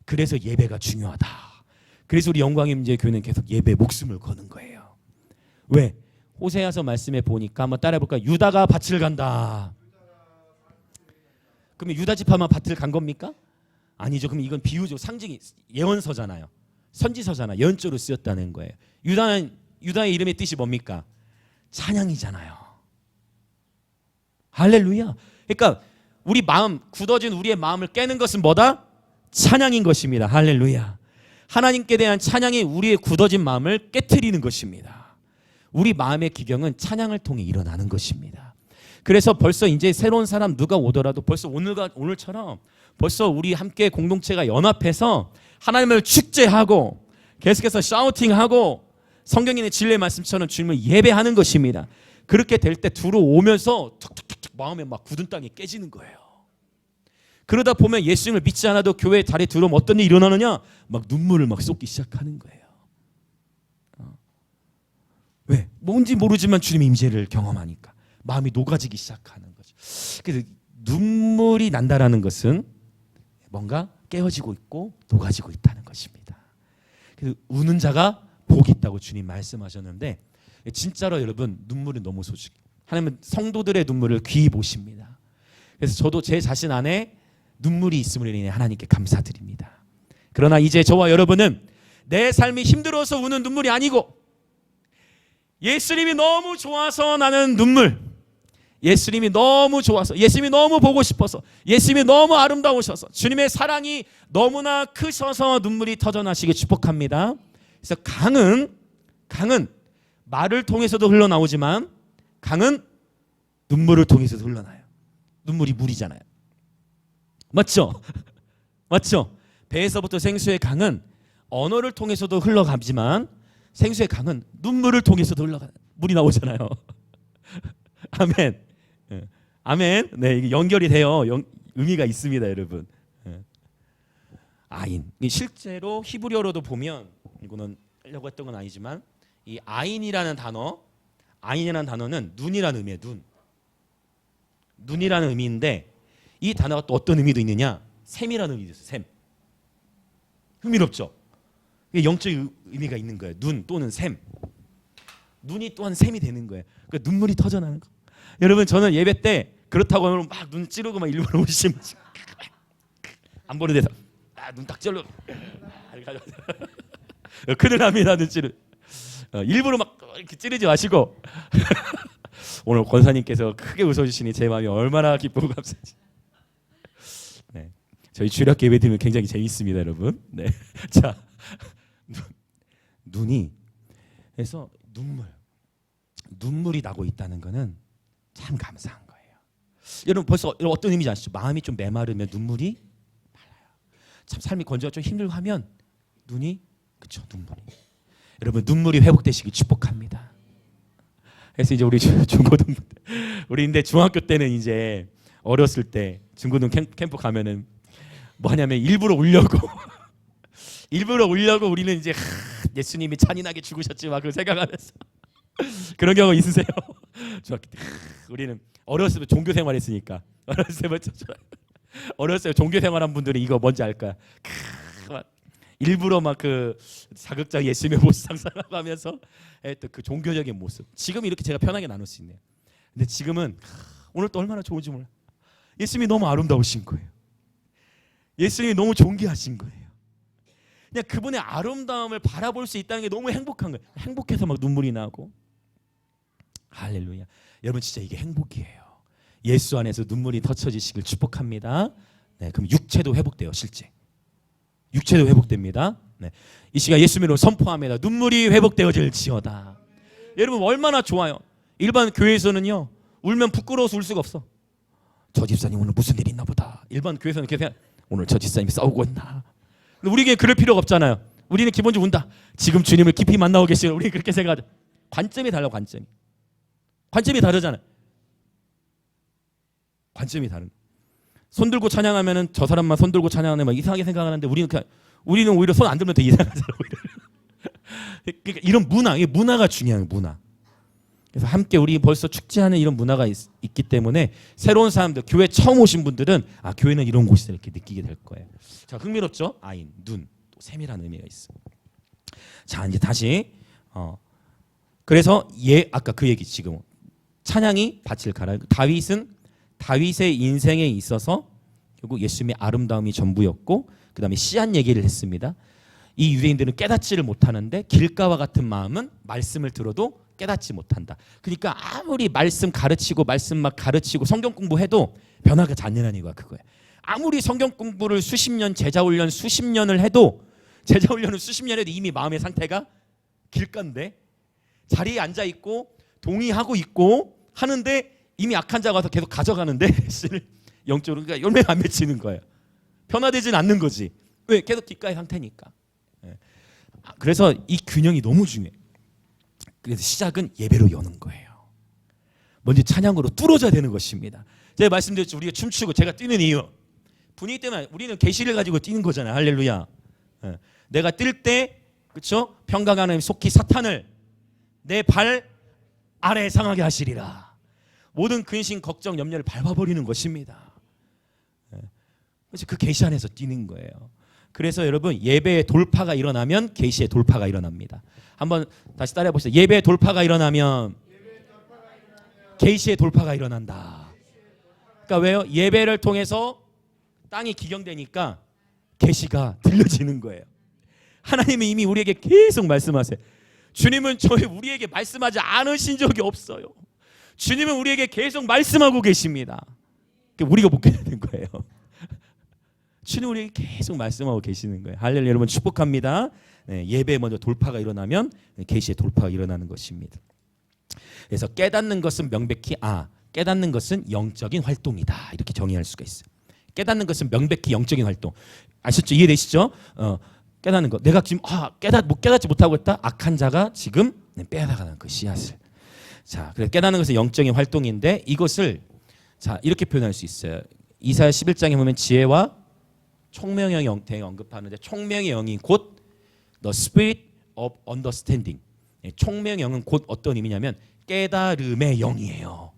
그래서 예배가 중요하다. 그래서 우리 영광의 문제 교회는 계속 예배에 목숨을 거는 거예요. 왜? 호세아서 말씀에 보니까 한번 따라해볼까요? 유다가 밭을 간다. 그러면 유다 지파만 밭을 간 겁니까? 아니죠. 그럼 이건 비유죠. 상징이 예언서잖아요. 선지서잖아요. 예언조로 쓰였다는 거예요. 유다의 이름의 뜻이 뭡니까? 찬양이잖아요. 할렐루야. 그러니까 우리 마음, 굳어진 우리의 마음을 깨는 것은 뭐다? 찬양인 것입니다. 할렐루야. 하나님께 대한 찬양이 우리의 굳어진 마음을 깨트리는 것입니다. 우리 마음의 기경은 찬양을 통해 일어나는 것입니다. 그래서 벌써 이제 새로운 사람 누가 오더라도 벌써 오늘처럼 벌써 우리 함께 공동체가 연합해서 하나님을 축제하고 계속해서 샤우팅하고 성경인의 진리의 말씀처럼 주님을 예배하는 것입니다. 그렇게 될 때 들어오면서 툭툭툭툭 마음에 막 굳은 땅이 깨지는 거예요. 그러다 보면 예수님을 믿지 않아도 교회 자리에 들어오면 어떤 일이 일어나느냐? 막 눈물을 막 쏟기 시작하는 거예요. 왜? 뭔지 모르지만 주님의 임재를 경험하니까 마음이 녹아지기 시작하는 거죠. 그래서 눈물이 난다라는 것은 뭔가 깨어지고 있고 녹아지고 있다는 것입니다. 그래서 우는 자가 복이 있다고 주님 말씀하셨는데 진짜로 여러분 눈물은 너무 소중해요. 하나님은 성도들의 눈물을 귀히 보십니다. 그래서 저도 제 자신 안에 눈물이 있음으로 인해 하나님께 감사드립니다. 그러나 이제 저와 여러분은 내 삶이 힘들어서 우는 눈물이 아니고 예수님이 너무 좋아서 나는 눈물. 예수님이 너무 좋아서, 예수님이 너무 보고 싶어서, 예수님이 너무 아름다우셔서, 주님의 사랑이 너무나 크셔서 눈물이 터져나시기 축복합니다. 그래서 강은 말을 통해서도 흘러나오지만 강은 눈물을 통해서도 흘러나요. 눈물이 물이잖아요. 맞죠? 맞죠? 배에서부터 생수의 강은 언어를 통해서도 흘러가지만 생수의 강은 눈물을 통해서도 흘러가요. 물이 나오잖아요. 아멘. 아멘. 네, 이게 연결이 돼요. 의미가 있습니다, 여러분. 아인. 실제로 히브리어로도 보면, 이거는 하려고 했던 건 아니지만, 이 아인이라는 단어는 눈이라는 의미예요. 눈이라는 의미인데, 이 단어가 또 어떤 의미도 있느냐? 샘이라는 의미도 있어요. 샘. 흥미롭죠? 이게 영적 의미가 있는 거예요. 눈 또는 샘. 눈이 또한 샘이 되는 거예요. 그러니까 눈물이 터져나는 거. 여러분, 저는 예배 때 그렇다고 하면 막 눈 찌르고 막 일부러 오시면 안 보는 데서 눈 딱 찔러 큰일 납니다. 눈 찌르. 일부러 막 이렇게 찌르지 마시고 오늘 권사님께서 크게 웃어주시니 제 마음이 얼마나 기쁘고 감사한지. 네, 저희 주일학 예배 드리면 굉장히 재밌습니다, 여러분. 네, 자, 눈이 그래서 눈물이 나고 있다는 거는 참 감사한 거예요. 여러분 벌써 어떤 의미인지 아시죠? 마음이 좀 메마르면 눈물이 말라요. 참 삶이 건조가 좀 힘들고 하면 눈물이. 여러분 눈물이 회복되시기 축복합니다. 그래서 이제 우리 중고등 우리 근데 중학교 때는 이제 어렸을 때 중고등 캠프 가면은 뭐 하냐면 일부러 울려고 우리는 이제 예수님이 잔인하게 죽으셨지 막 그 생각하면서 그런 경우 있으세요? 중학교 때 우리는 어렸을 때 종교 생활했으니까 어렸을 때 종교 생활한 분들은 이거 뭔지 알 거야. 일부러 막 그 자극적 예수님의 모습 상상하고 하면서 또 그 종교적인 모습. 지금 이렇게 제가 편하게 나눌 수 있네요. 근데 지금은 오늘 또 얼마나 좋은지 몰라. 예수님이 너무 아름다우신 거예요. 예수님이 너무 존귀하신 거예요. 그냥 그분의 아름다움을 바라볼 수 있다는 게 너무 행복한 거예요. 행복해서 막 눈물이 나고. 할렐루야. 여러분 진짜 이게 행복이에요. 예수 안에서 눈물이 터쳐지시길 축복합니다. 네, 그럼 육체도 회복돼요. 실제 육체도 회복됩니다. 네, 이 시간 예수님으로 선포합니다. 눈물이 회복되어질지어다. 여러분 얼마나 좋아요. 일반 교회에서는요 울면 부끄러워서 울 수가 없어. 저 집사님 오늘 무슨 일이 있나 보다. 일반 교회에서는 그냥 오늘 저 집사님이 싸우고 있나. 근데 우리에게 그럴 필요가 없잖아요. 우리는 기본적으로 운다. 지금 주님을 깊이 만나고 계시는 우리는 그렇게 생각하죠. 관점이 달라. 관점이 다르잖아요. 관점이 다른. 손 들고 찬양하면은 저 사람만 손 들고 찬양하네 막 이상하게 생각하는데 우리는 오히려 손 안 들면 되게 이상하잖아요. 그러니까 이런 문화가 중요해요. 문화. 그래서 함께 우리 벌써 축제하는 이런 문화가 있기 때문에 새로운 사람들, 교회 처음 오신 분들은 교회는 이런 곳이다 이렇게 느끼게 될 거예요. 자, 흥미롭죠? 아인, 눈, 또 샘이라는 의미가 있어. 자, 이제 다시 그래서 아까 그 얘기 지금 찬양이 밭을 갈아요. 다윗의 인생에 있어서 결국 예수님의 아름다움이 전부였고 그 다음에 씨앗 얘기를 했습니다. 이 유대인들은 깨닫지를 못하는데 길가와 같은 마음은 말씀을 들어도 깨닫지 못한다. 그러니까 아무리 말씀 막 가르치고 성경 공부해도 변화가 잘 안 되는 이유가 그거예요. 아무리 성경 공부를 수십 년 제자 훈련을 수십 년을 해도 이미 마음의 상태가 길가인데 자리에 앉아 있고 동의하고 있고 하는데 이미 악한 자가 와서 계속 가져가는데 영적으로 그러니까 열매가 안 맺히는 거예요. 변화되지는 않는 거지. 왜? 계속 뒷가의 상태니까. 그래서 이 균형이 너무 중요해. 그래서 시작은 예배로 여는 거예요. 먼저 찬양으로 뚫어져야 되는 것입니다. 제가 말씀드렸죠. 우리가 춤추고 제가 뛰는 이유 분위기 때문에 우리는 계시를 가지고 뛰는 거잖아요. 할렐루야. 내가 뛸 때 그렇죠? 평강한 하나님 속히 사탄을 내 발 아래에 상하게 하시리라. 모든 근심, 걱정, 염려를 밟아버리는 것입니다. 그래서 그 계시 안에서 뛰는 거예요. 그래서 여러분 예배의 돌파가 일어나면 계시의 돌파가 일어납니다. 한번 다시 따라해 보시죠. 예배의 돌파가 일어나면 계시의 돌파가 일어난다. 그러니까 왜요? 예배를 통해서 땅이 기경되니까 계시가 들려지는 거예요. 하나님이 이미 우리에게 계속 말씀하세요. 주님은 우리에게 말씀하지 않으신 적이 없어요. 주님은 우리에게 계속 말씀하고 계십니다. 우리가 못 깨야 되는 거예요. 주님 우리에게 계속 말씀하고 계시는 거예요. 할렐루야. 여러분 축복합니다. 네, 예배에 먼저 돌파가 일어나면 계시의 돌파가 일어나는 것입니다. 그래서 깨닫는 것은 명백히 깨닫는 것은 영적인 활동이다. 이렇게 정의할 수가 있어요. 깨닫는 것은 명백히 영적인 활동. 아셨죠? 이해되시죠? 깨닫는 거. 내가 지금 깨닫지 못하고 있다. 악한 자가 지금 빼앗아가는 그 씨앗을. 자, 그래서 깨닫는 것은 영적인 활동인데 이것을 자 이렇게 표현할 수 있어요. 이사야 11장에 보면 지혜와 총명의 영에 언급하는데 총명의 영이 곧 the spirit of understanding. 총명의 영은 곧 어떤 의미냐면 깨달음의 영이에요.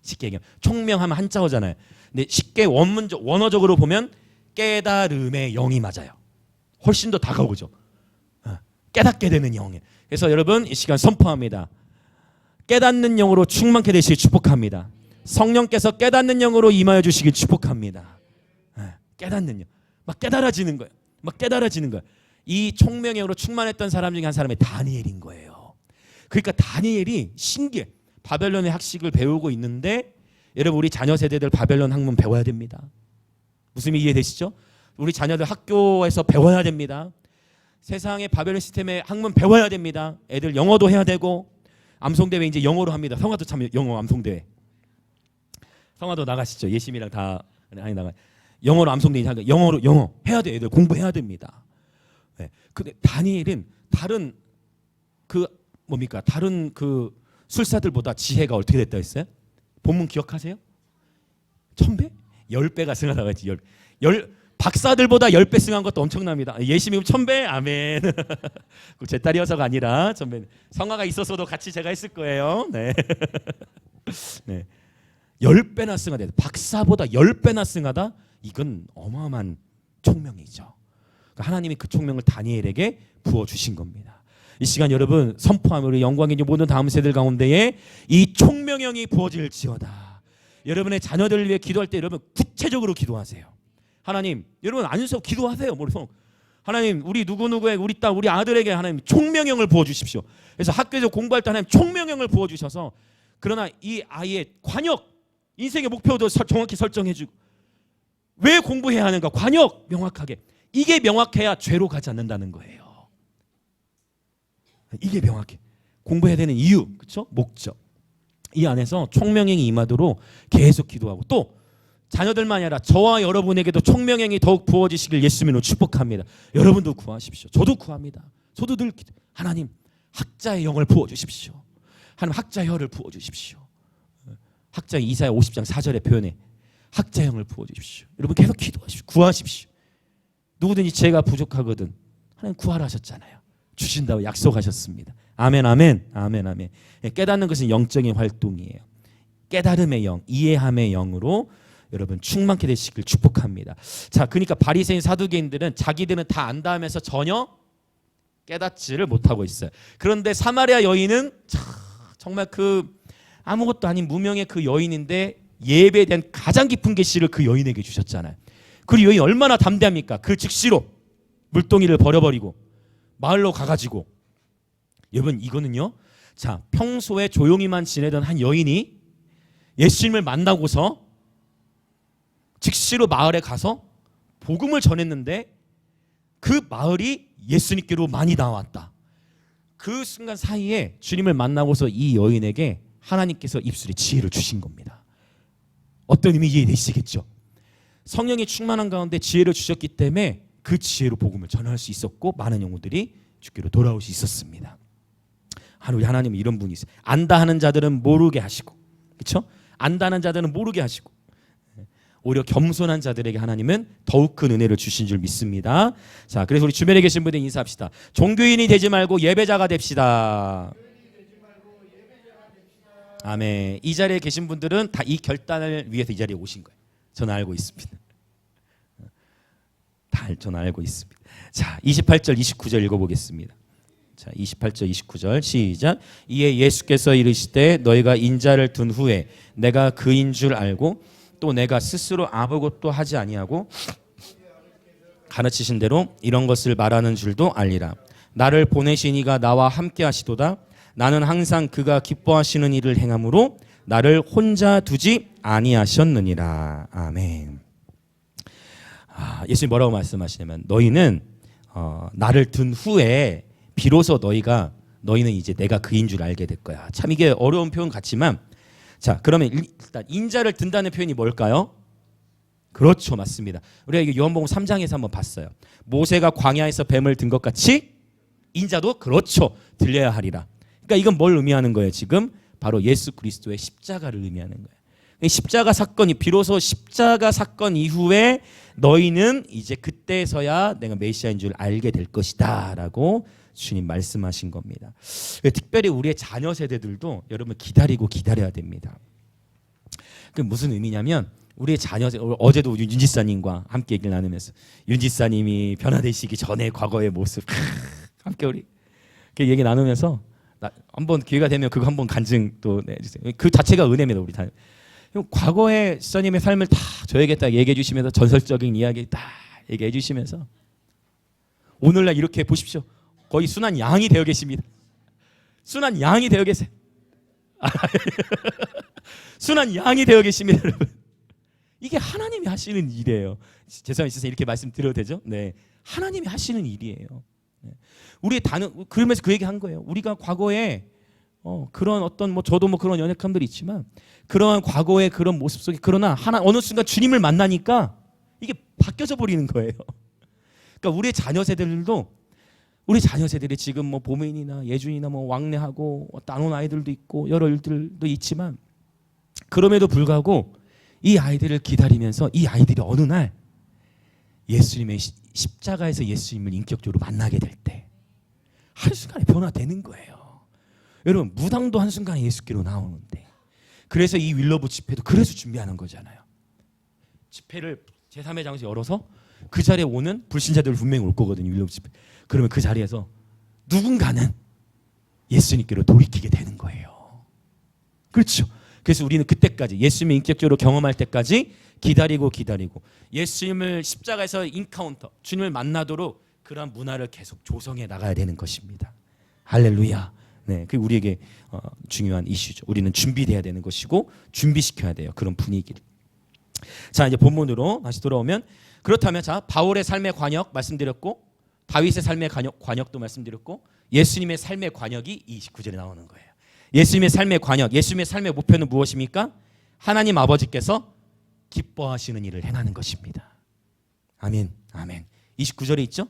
쉽게 얘기하면 총명하면 한자어잖아요. 근데 쉽게 원어적으로 보면 깨달음의 영이 맞아요. 훨씬 더 다가오죠. 깨닫게 되는 영이에요. 그래서 여러분 이 시간 선포합니다. 깨닫는 영으로 충만케 되시길 축복합니다. 성령께서 깨닫는 영으로 임하여 주시길 축복합니다. 깨닫는 영. 막 깨달아지는 거예요. 막 깨달아지는 거예요. 이 총명의 영으로 충만했던 사람 중에 한 사람이 다니엘인 거예요. 그러니까 다니엘이 신기해. 바벨론의 학식을 배우고 있는데 여러분 우리 자녀 세대들 바벨론 학문 배워야 됩니다. 무슨 의미 이해되시죠? 우리 자녀들 학교에서 배워야 됩니다. 세상의 바벨론 시스템의 학문 배워야 됩니다. 애들 영어도 해야 되고 암송대회 이제 영어로 합니다. 성화도 참 영어 암송대회. 성화도 나가시죠. 예심이랑 다 아니 나가. 영어로 암송대회 하니까 영어 해야 돼. 애들 공부해야 됩니다. 네. 근데 다니엘은 다른 다른 술사들보다 지혜가 어떻게 됐다 했어요? 본문 기억하세요? 1000배? 10배가 승하다가 했지. 박사들보다 10배 승한 것도 엄청납니다. 예심이면 1000배? 아멘. 제 딸이어서가 아니라 1000배. 성화가 있었어도 같이 제가 했을 거예요. 네. 네. 10배나 승하다. 박사보다 10배나 승하다? 이건 어마어마한 총명이죠. 하나님이 그 총명을 다니엘에게 부어주신 겁니다. 이 시간 여러분 선포하며 우리 영광의 모든 다음 세대들 가운데에 이 총명형이 부어질지어다. 여러분의 자녀들을 위해 기도할 때 여러분 구체적으로 기도하세요. 하나님, 여러분 앉으셔서 기도하세요. 하나님, 우리 누구누구의 우리 딸, 우리 아들에게 하나님 총명형을 부어주십시오. 그래서 학교에서 공부할 때 하나님 총명형을 부어주셔서 그러나 이 아이의 관역, 인생의 목표도 정확히 설정해주고 왜 공부해야 하는가? 관역 명확하게. 이게 명확해야 죄로 가지 않는다는 거예요. 이게 명확해. 공부해야 되는 이유, 그렇죠? 목적. 이 안에서 총명형이 임하도록 계속 기도하고 또 자녀들만이 아니라 저와 여러분에게도 총명형이 더욱 부어지시길 예수님으로 축복합니다. 여러분도 구하십시오. 저도 구합니다. 저도 늘 하나님 학자의 영을 부어주십시오. 하나님 학자의 혀를 부어주십시오. 학자의 이사야 50장 4절의 표현에 학자의 영을 부어주십시오. 여러분 계속 기도하십시오. 구하십시오. 누구든지 제가 부족하거든 하나님 구하라 하셨잖아요. 주신다고 약속하셨습니다. 아멘, 아멘, 아멘, 아멘. 깨닫는 것은 영적인 활동이에요. 깨달음의 영, 이해함의 영으로 여러분 충만케 되시길 축복합니다. 자, 그러니까 바리새인 사두개인들은 자기들은 다 안다 하면서 전혀 깨닫지를 못하고 있어요. 그런데 사마리아 여인은 정말 아무것도 아닌 무명의 그 여인인데 예배에 대한 가장 깊은 계시를 그 여인에게 주셨잖아요. 그 여인 얼마나 담대합니까? 그 즉시로 물동이를 버려버리고 마을로 가가지고 여러분 이거는요. 자, 평소에 조용히만 지내던 한 여인이 예수님을 만나고서 즉시로 마을에 가서 복음을 전했는데 그 마을이 예수님께로 많이 나왔다. 그 순간 사이에 주님을 만나고서 이 여인에게 하나님께서 입술에 지혜를 주신 겁니다. 어떤 의미 이해되시겠죠? 성령이 충만한 가운데 지혜를 주셨기 때문에 그 지혜로 복음을 전할 수 있었고 많은 영혼들이 주께로 돌아올 수 있었습니다. 우리 하나님은 이런 분이 있어요. 안다 하는 자들은 모르게 하시고, 그렇죠? 안다 하는 자들은 모르게 하시고 오히려 겸손한 자들에게 하나님은 더욱 큰 은혜를 주신 줄 믿습니다. 자, 그래서 우리 주변에 계신 분들 인사합시다. 종교인이 되지 말고 예배자가 됩시다. 아멘. 이 자리에 계신 분들은 다 이 결단을 위해서 이 자리에 오신 거예요. 저는 알고 있습니다. 저는 알고 있습니다. 자, 28절 29절 읽어보겠습니다. 자, 28절 29절 시작. 이에 예수께서 이르시되 너희가 인자를 둔 후에 내가 그인 줄 알고 또 내가 스스로 아무것도 하지 아니하고 가르치신 대로 이런 것을 말하는 줄도 알리라. 나를 보내신 이가 나와 함께 하시도다. 나는 항상 그가 기뻐하시는 일을 행함으로 나를 혼자 두지 아니하셨느니라. 아멘. 예수님 뭐라고 말씀하시냐면 너희는 나를 둔 후에 비로소 너희는 이제 내가 그인 줄 알게 될 거야. 참 이게 어려운 표현 같지만, 자 그러면 일단 인자를 든다는 표현이 뭘까요? 그렇죠, 맞습니다. 우리가 이게 요한복음 3장에서 한번 봤어요. 모세가 광야에서 뱀을 든 것 같이 인자도 그렇죠, 들려야 하리라. 그러니까 이건 뭘 의미하는 거예요? 지금 바로 예수 그리스도의 십자가를 의미하는 거예요. 십자가 사건이 비로소 십자가 사건 이후에 너희는 이제 그때서야 내가 메시아인 줄 알게 될 것이다라고 주님 말씀하신 겁니다. 특별히 우리의 자녀 세대들도 여러분 기다려야 됩니다. 그 무슨 의미냐면 우리의 자녀 어제도 윤지사님과 함께 얘기를 나누면서 윤지사님이 변화되시기 전에 과거의 모습 함께 우리 얘기 나누면서 한번 기회가 되면 그거 한번 간증 또 내주세요. 그 자체가 은혜입니다. 우리 다 과거의 지사님의 삶을 다 저에게 딱 얘기해 주시면서 전설적인 이야기 딱 얘기해 주시면서 오늘날 이렇게 보십시오. 거의 순한 양이 되어 계십니다. 순한 양이 되어 계세요. 순한 양이 되어 계십니다, 여러분. 이게 하나님이 하시는 일이에요. 죄송합니다. 이렇게 말씀드려도 되죠? 네, 하나님이 하시는 일이에요. 우리의 그러면서 그 얘기 한 거예요. 우리가 과거에 그런 어떤 저도 그런 연약함들이 있지만 그러한 과거의 그런 모습 속에 그러나 어느 순간 주님을 만나니까 이게 바뀌어져 버리는 거예요. 그러니까 우리의 자녀 세대들도 우리 자녀 세대들이 지금 보민이나 예준이나 왕래하고 나눈 아이들도 있고 여러 일들도 있지만 그럼에도 불구하고 이 아이들을 기다리면서 이 아이들이 어느 날 예수님의 십자가에서 예수님을 인격적으로 만나게 될 때 한순간에 변화되는 거예요. 여러분 무당도 한순간에 예수께로 나오는데 그래서 이 윌러브 집회도 그래서 준비하는 거잖아요. 집회를 제3의 장소 열어서 그 자리에 오는 불신자들 분명히 올 거거든요. 윌러브 집회. 그러면 그 자리에서 누군가는 예수님께로 돌이키게 되는 거예요. 그렇죠. 그래서 우리는 그때까지 예수님을 인격적으로 경험할 때까지 기다리고 예수님을 십자가에서 인카운터 주님을 만나도록 그런 문화를 계속 조성해 나가야 되는 것입니다. 할렐루야. 네, 그게 우리에게 중요한 이슈죠. 우리는 준비돼야 되는 것이고 준비시켜야 돼요. 그런 분위기를. 자, 이제 본문으로 다시 돌아오면 그렇다면 자 바울의 삶의 관역 말씀드렸고 다윗의 삶의 관역도 말씀드렸고 예수님의 삶의 관역이 29절에 나오는 거예요. 예수님의 삶의 관역, 예수님의 삶의 목표는 무엇입니까? 하나님 아버지께서 기뻐하시는 일을 행하는 것입니다. 아멘, 아멘. 29절에 있죠?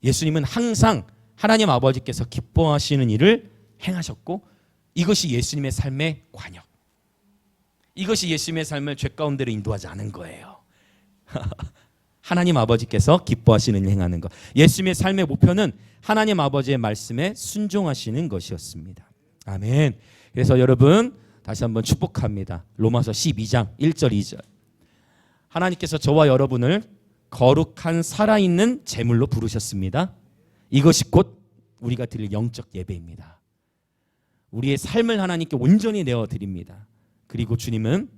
예수님은 항상 하나님 아버지께서 기뻐하시는 일을 행하셨고 이것이 예수님의 삶의 관역. 이것이 예수님의 삶을 죄 가운데로 인도하지 않은 거예요. 하나님 아버지께서 기뻐하시는 일을 행하는 것. 예수님의 삶의 목표는 하나님 아버지의 말씀에 순종하시는 것이었습니다. 아멘. 그래서 여러분 다시 한번 축복합니다. 로마서 12장 1절 2절. 하나님께서 저와 여러분을 거룩한 살아있는 제물로 부르셨습니다. 이것이 곧 우리가 드릴 영적 예배입니다. 우리의 삶을 하나님께 온전히 내어드립니다. 그리고 주님은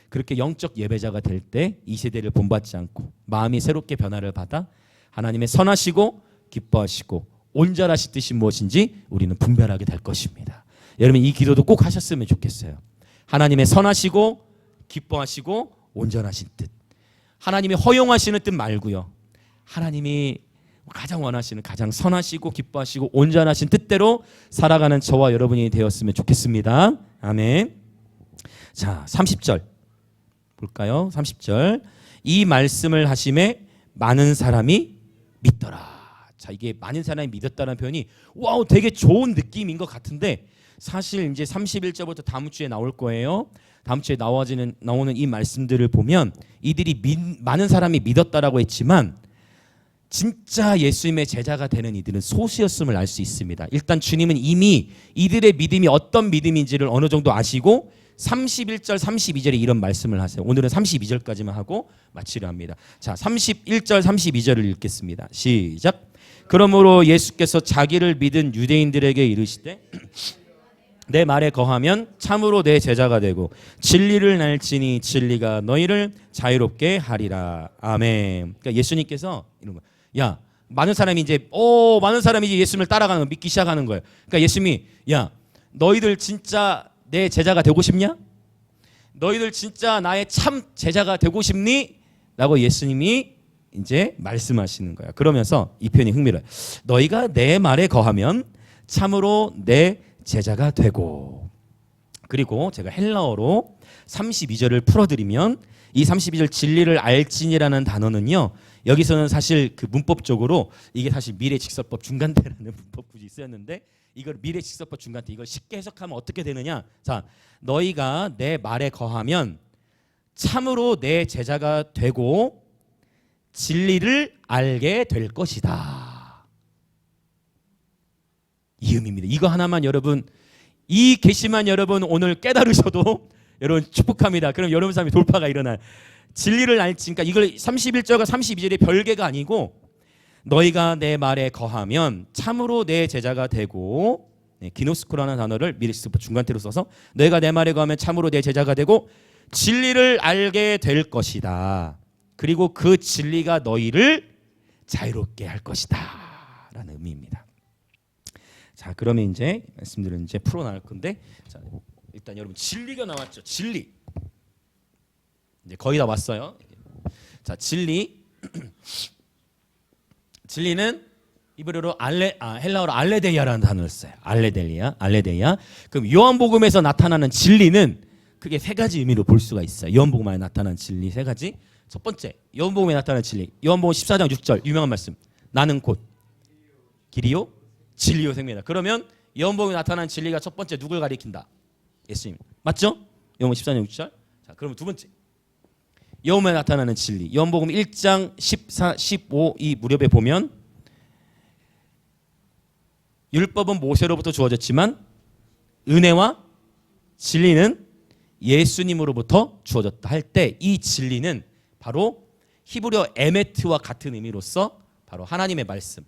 그렇게 영적 예배자가 될 때 이 세대를 본받지 않고 마음이 새롭게 변화를 받아 하나님의 선하시고 기뻐하시고 온전하신 뜻이 무엇인지 우리는 분별하게 될 것입니다. 여러분 이 기도도 꼭 하셨으면 좋겠어요. 하나님의 선하시고 기뻐하시고 온전하신 뜻. 하나님이 허용하시는 뜻 말고요. 하나님이 가장 원하시는 가장 선하시고 기뻐하시고 온전하신 뜻대로 살아가는 저와 여러분이 되었으면 좋겠습니다. 아멘. 자, 30절 볼까요? 30절. 이 말씀을 하심에 많은 사람이 믿더라. 자, 이게 많은 사람이 믿었다는 표현이 와우 되게 좋은 느낌인 것 같은데 사실 이제 31절부터 다음 주에 나올 거예요. 다음 주에 나오는 이 말씀들을 보면 이들이 많은 사람이 믿었다라고 했지만 진짜 예수님의 제자가 되는 이들은 소수였음을 알 수 있습니다. 일단 주님은 이미 이들의 믿음이 어떤 믿음인지를 어느 정도 아시고 31절 32절에 이런 말씀을 하세요. 오늘은 32절까지만 하고 마치려 합니다. 자, 31절 32절을 읽겠습니다. 시작. 그러므로 예수께서 자기를 믿은 유대인들에게 이르시되 내 말에 거하면 참으로 내 제자가 되고 진리를 날지니 진리가 너희를 자유롭게 하리라. 아멘. 그러니까 예수님께서 이런 거. 야, 많은 사람이 이제 예수님을 따라가는 거, 믿기 시작하는 거예요. 그러니까 예수님이 야, 너희들 진짜 내 제자가 되고 싶냐? 너희들 진짜 나의 참 제자가 되고 싶니? 라고 예수님이 이제 말씀하시는 거야. 그러면서 이 표현이 흥미로워요. 너희가 내 말에 거하면 참으로 내 제자가 되고. 그리고 제가 헬라어로 32절을 풀어드리면 이 32절 진리를 알지니라는 단어는요, 여기서는 사실 그 문법적으로 이게 사실 미래직설법 중간태라는 문법 구조 쓰였는데, 이걸 미래직설법 중간태, 이걸 쉽게 해석하면 어떻게 되느냐? 자, 너희가 내 말에 거하면 참으로 내 제자가 되고 진리를 알게 될 것이다. 이 의미입니다. 이거 하나만 여러분, 이 계시만 여러분 오늘 깨달으셔도 여러분 축복합니다. 그럼 여러분 삶에 돌파가 일어날. 진리를 알지. 그러니까 이걸 31절과 32절의 별개가 아니고 너희가 내 말에 거하면 참으로 내 제자가 되고, 기노스코라는 단어를 미래시스법 중간태로 써서 너희가 내 말에 거하면 참으로 내 제자가 되고 진리를 알게 될 것이다. 그리고 그 진리가 너희를 자유롭게 할 것이다 라는 의미입니다. 자, 그러면 이제 말씀들은 이제 풀어나갈 건데, 자, 일단 여러분 진리가 나왔죠. 진리 이제 거의 다 왔어요. 자, 진리 진리는 이브리어로 헬라어로 알레데이아라는 단어를 써요. 알레데이아. 그럼 요한복음에서 나타나는 진리는 크게 세 가지 의미로 볼 수가 있어요. 요한복음 안에 나타나는 진리 세 가지. 첫 번째, 요한복음에 나타나는 진리. 요한복음 14장 6절 유명한 말씀. 나는 곧 길이요 진리요 생명이다. 그러면 요한복음에 나타나는 진리가 첫 번째 누굴 가리킨다? 예수님. 맞죠? 요한복음 14장 6절. 자, 그러면 두 번째. 요한복음에 나타나는 진리. 요한복음 1장 14, 15 이 무렵에 보면 율법은 모세로부터 주어졌지만 은혜와 진리는 예수님으로부터 주어졌다 할 때 이 진리는 바로 히브리어 에메트와 같은 의미로서 바로 하나님의 말씀.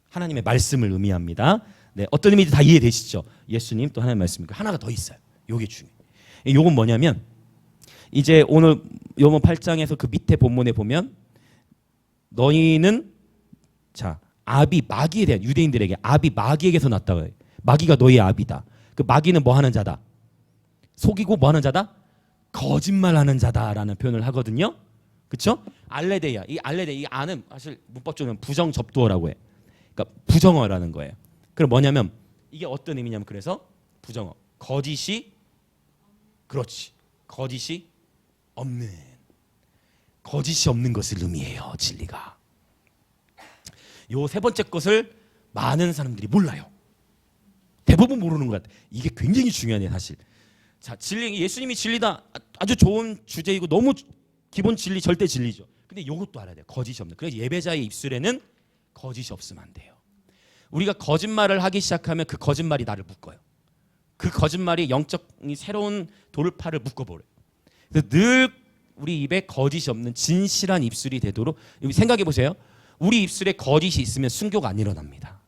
하나님의 말씀을 의미합니다. 네, 어떤 의미인지 다 이해되시죠? 예수님 또 하나님의 말씀이고 하나가 더 있어요. 요게 중요해요. 요건 뭐냐면 이제 오늘 요번 8장에서 그 밑에 본문에 보면 너희는 자 아비 마귀에 대한 유대인들에게 아비 마귀에게서 났다고 해요. 마귀가 너희의 아비다. 그 마귀는 뭐 하는 자다? 속이고 뭐 하는 자다? 거짓말하는 자다라는 표현을 하거든요. 그렇죠? 알레데이아. 이 알레데이아 이 아는 사실 문법적으로는 부정접두어라고 해. 그러니까 부정어라는 거예요. 그럼 뭐냐면 이게 어떤 의미냐면 그래서 부정어. 거짓이 그렇지. 거짓이 없는 것을 의미해요. 진리가. 요 세 번째 것을 많은 사람들이 몰라요. 대부분 모르는 것 같아요. 이게 굉장히 중요하네 사실. 자, 진리 예수님이 진리다. 아주 좋은 주제이고 너무 기본 진리 절대 진리죠. 근데 이것도 알아야 돼요. 거짓이 없는. 그래서 예배자의 입술에는 거짓이 없으면 안 돼요. 우리가 거짓말을 하기 시작하면 그 거짓말이 나를 묶어요. 그 거짓말이 영적인 새로운 돌파를 묶어버려요. 그래서 늘 우리 입에 거짓이 없는 진실한 입술이 되도록 생각해 보세요. 우리 입술에 거짓이 있으면 순교가 안 일어납니다.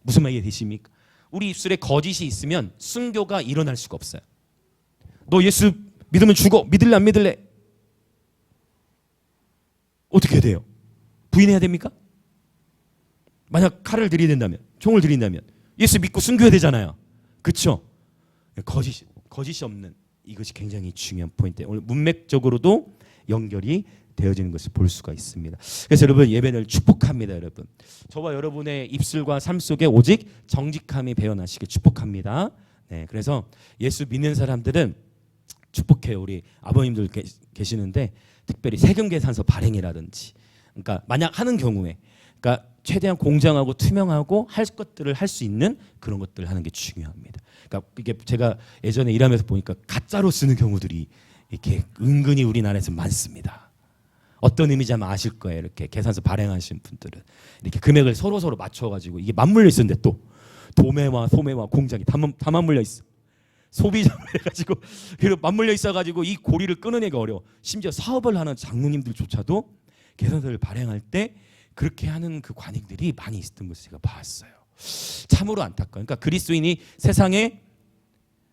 무슨 말이 되십니까? 우리 입술에 거짓이 있으면 순교가 일어날 수가 없어요. 너 예수 믿으면 죽어. 믿을래 안 믿을래? 어떻게 돼요? 부인해야 됩니까? 만약 칼을 들이댄다면, 총을 들인다면 예수 믿고 순교해야 되잖아요. 그렇죠? 거짓이 없는 이것이 굉장히 중요한 포인트예요. 오늘 문맥적으로도 연결이 되어지는 것을 볼 수가 있습니다. 그래서 여러분 예배를 축복합니다. 여러분 저와 여러분의 입술과 삶 속에 오직 정직함이 배어나시길 축복합니다. 네, 그래서 예수 믿는 사람들은 축복해요. 우리 아버님들 계시는데 특별히 세금 계산서 발행이라든지, 그러니까 만약 하는 경우에, 그러니까 최대한 공정하고 투명하고 할 것들을 할 수 있는 그런 것들을 하는 게 중요합니다. 그러니까 이게 제가 예전에 일하면서 보니까 가짜로 쓰는 경우들이 이렇게 은근히 우리나라에서 많습니다. 어떤 의미인지 아마 아실 거예요. 이렇게 계산서 발행하신 분들은 이렇게 금액을 서로 맞춰가지고 이게 맞물려 있었는데 또 도매와 소매와 공장이 다 맞물려 있어. 소비자를 해가지고 그리고 맞물려 있어가지고 이 고리를 끊어내기가 어려워. 심지어 사업을 하는 장로님들조차도 계산서를 발행할 때 그렇게 하는 그 관행들이 많이 있었던 것을 제가 봤어요. 참으로 안타까워요. 그러니까 그리스도인이 세상에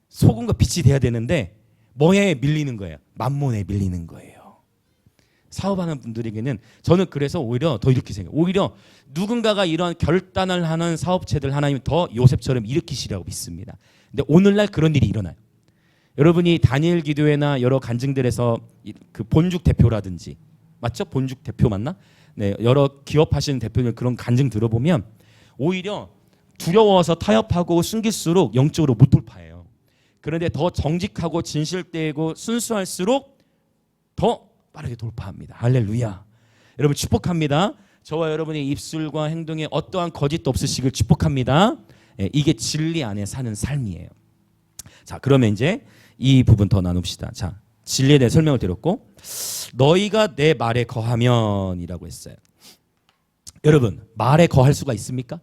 소금과 빛이 돼야 되는데 뭐에 밀리는 거예요? 만몬에 밀리는 거예요. 사업하는 분들에게는 저는 그래서 오히려 더 이렇게 생각해요. 오히려 누군가가 이런 결단을 하는 사업체들 하나님 더 요셉처럼 일으키시라고 믿습니다. 근데 오늘날 그런 일이 일어나요. 여러분이 다니엘 기도회나 여러 간증들에서 그 본죽 대표라든지 맞죠? 본죽 대표 맞나? 네, 여러 기업 하시는 대표들 그런 간증 들어보면 오히려 두려워서 타협하고 숨길수록 영적으로 못 돌파해요. 그런데 더 정직하고 진실되고 순수할수록 더 빠르게 돌파합니다. 할렐루야. 여러분 축복합니다. 저와 여러분의 입술과 행동에 어떠한 거짓도 없으시길 축복합니다. 이게 진리 안에 사는 삶이에요. 자, 그러면 이제 이 부분 더 나눕시다. 자, 진리에 대해 설명을 드렸고 너희가 내 말에 거하면이라고 했어요. 여러분 말에 거할 수가 있습니까?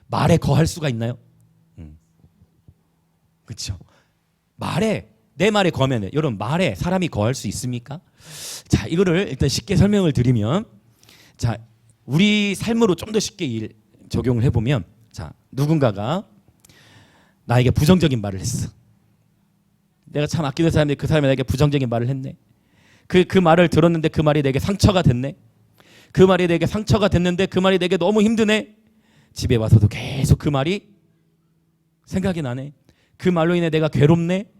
말에 거할 수가 있나요? 그렇죠. 말에 내 말에 거하면 여러분 말에 사람이 거할 수 있습니까? 자, 이거를 일단 쉽게 설명을 드리면 자, 우리 삶으로 좀 더 쉽게 적용을 해보면 자, 누군가가 나에게 부정적인 말을 했어. 내가 참 아끼는 사람인데 그 사람이 나에게 부정적인 말을 했네. 그 말을 들었는데 그 말이 내게 상처가 됐네. 그 말이 내게 상처가 됐는데 그 말이 내게 너무 힘드네. 집에 와서도 계속 그 말이 생각이 나네. 그 말로 인해 내가 괴롭네.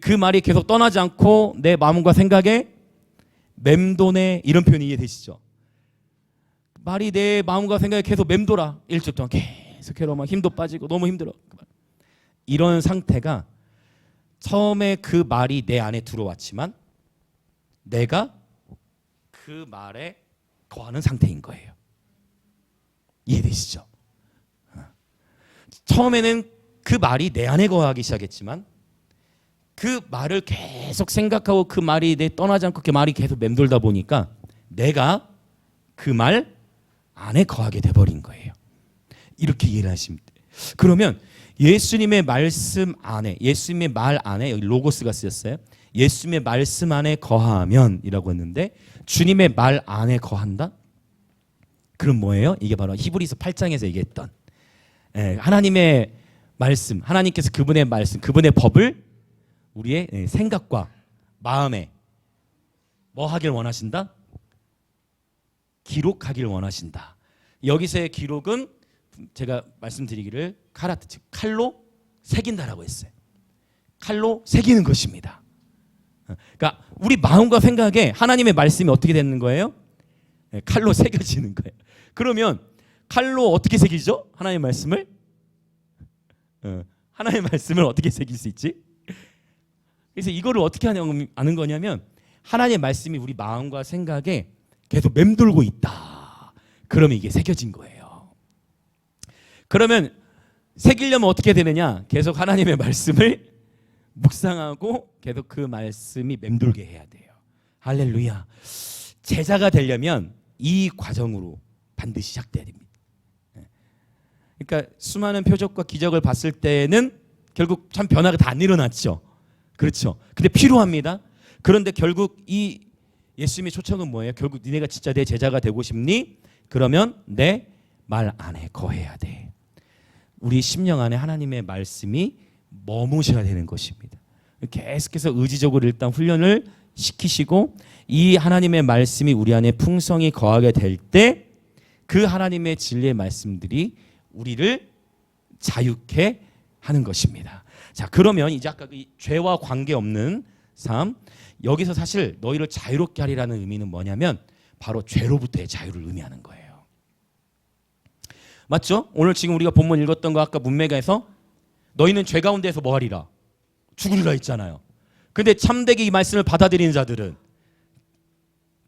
그 말이 계속 떠나지 않고 내 마음과 생각에 맴도네. 이런 표현이 이해되시죠? 말이 내 마음과 생각에 계속 맴돌아. 일주일 동안 계속 괴로워. 힘도 빠지고 너무 힘들어. 이런 상태가 처음에 그 말이 내 안에 들어왔지만 내가 그 말에 거하는 상태인 거예요. 이해되시죠? 처음에는 그 말이 내 안에 거하기 시작했지만 그 말을 계속 생각하고 그 말이 내 떠나지 않고 그 말이 계속 맴돌다 보니까 내가 그 말 안에 거하게 돼버린 거예요. 이렇게 이해를 하시면 돼요. 그러면 예수님의 말씀 안에, 예수님의 말 안에, 여기 로고스가 쓰였어요. 예수님의 말씀 안에 거하면이라고 했는데 주님의 말 안에 거한다? 그럼 뭐예요? 이게 바로 히브리서 8장에서 얘기했던 하나님의 말씀, 하나님께서 그분의 말씀, 그분의 법을 우리의 생각과 마음에 뭐 하길 원하신다? 기록하길 원하신다. 여기서의 기록은 제가 말씀드리기를 카라트, 즉 칼로 새긴다라고 했어요. 칼로 새기는 것입니다. 그러니까 우리 마음과 생각에 하나님의 말씀이 어떻게 되는 거예요? 칼로 새겨지는 거예요. 그러면 칼로 어떻게 새기죠? 하나님의 말씀을? 하나님의 말씀을 어떻게 새길 수 있지? 그래서 이거를 어떻게 아는 거냐면 하나님의 말씀이 우리 마음과 생각에 계속 맴돌고 있다. 그러면 이게 새겨진 거예요. 그러면 새기려면 어떻게 되느냐? 계속 하나님의 말씀을 묵상하고 계속 그 말씀이 맴돌게 해야 돼요. 할렐루야. 제자가 되려면 이 과정으로 반드시 시작돼야 됩니다. 그러니까 수많은 표적과 기적을 봤을 때는 결국 참 변화가 다 안 일어났죠. 그렇죠. 근데 필요합니다. 그런데 결국 이 예수님의 초청은 뭐예요? 결국 니네가 진짜 내 제자가 되고 싶니? 그러면 내 말 안에 거해야 돼. 우리 심령 안에 하나님의 말씀이 머무셔야 되는 것입니다. 계속해서 의지적으로 일단 훈련을 시키시고 이 하나님의 말씀이 우리 안에 풍성히 거하게 될 때 그 하나님의 진리의 말씀들이 우리를 자유케 하는 것입니다. 자, 그러면 이제 아까 이 죄와 관계없는 삶, 여기서 사실 너희를 자유롭게 하리라는 의미는 뭐냐면 바로 죄로부터의 자유를 의미하는 거예요. 맞죠? 오늘 지금 우리가 본문 읽었던 거 아까 문맥에서 너희는 죄 가운데에서 뭐 하리라? 죽으리라 했잖아요. 근데 참되게 이 말씀을 받아들이는 자들은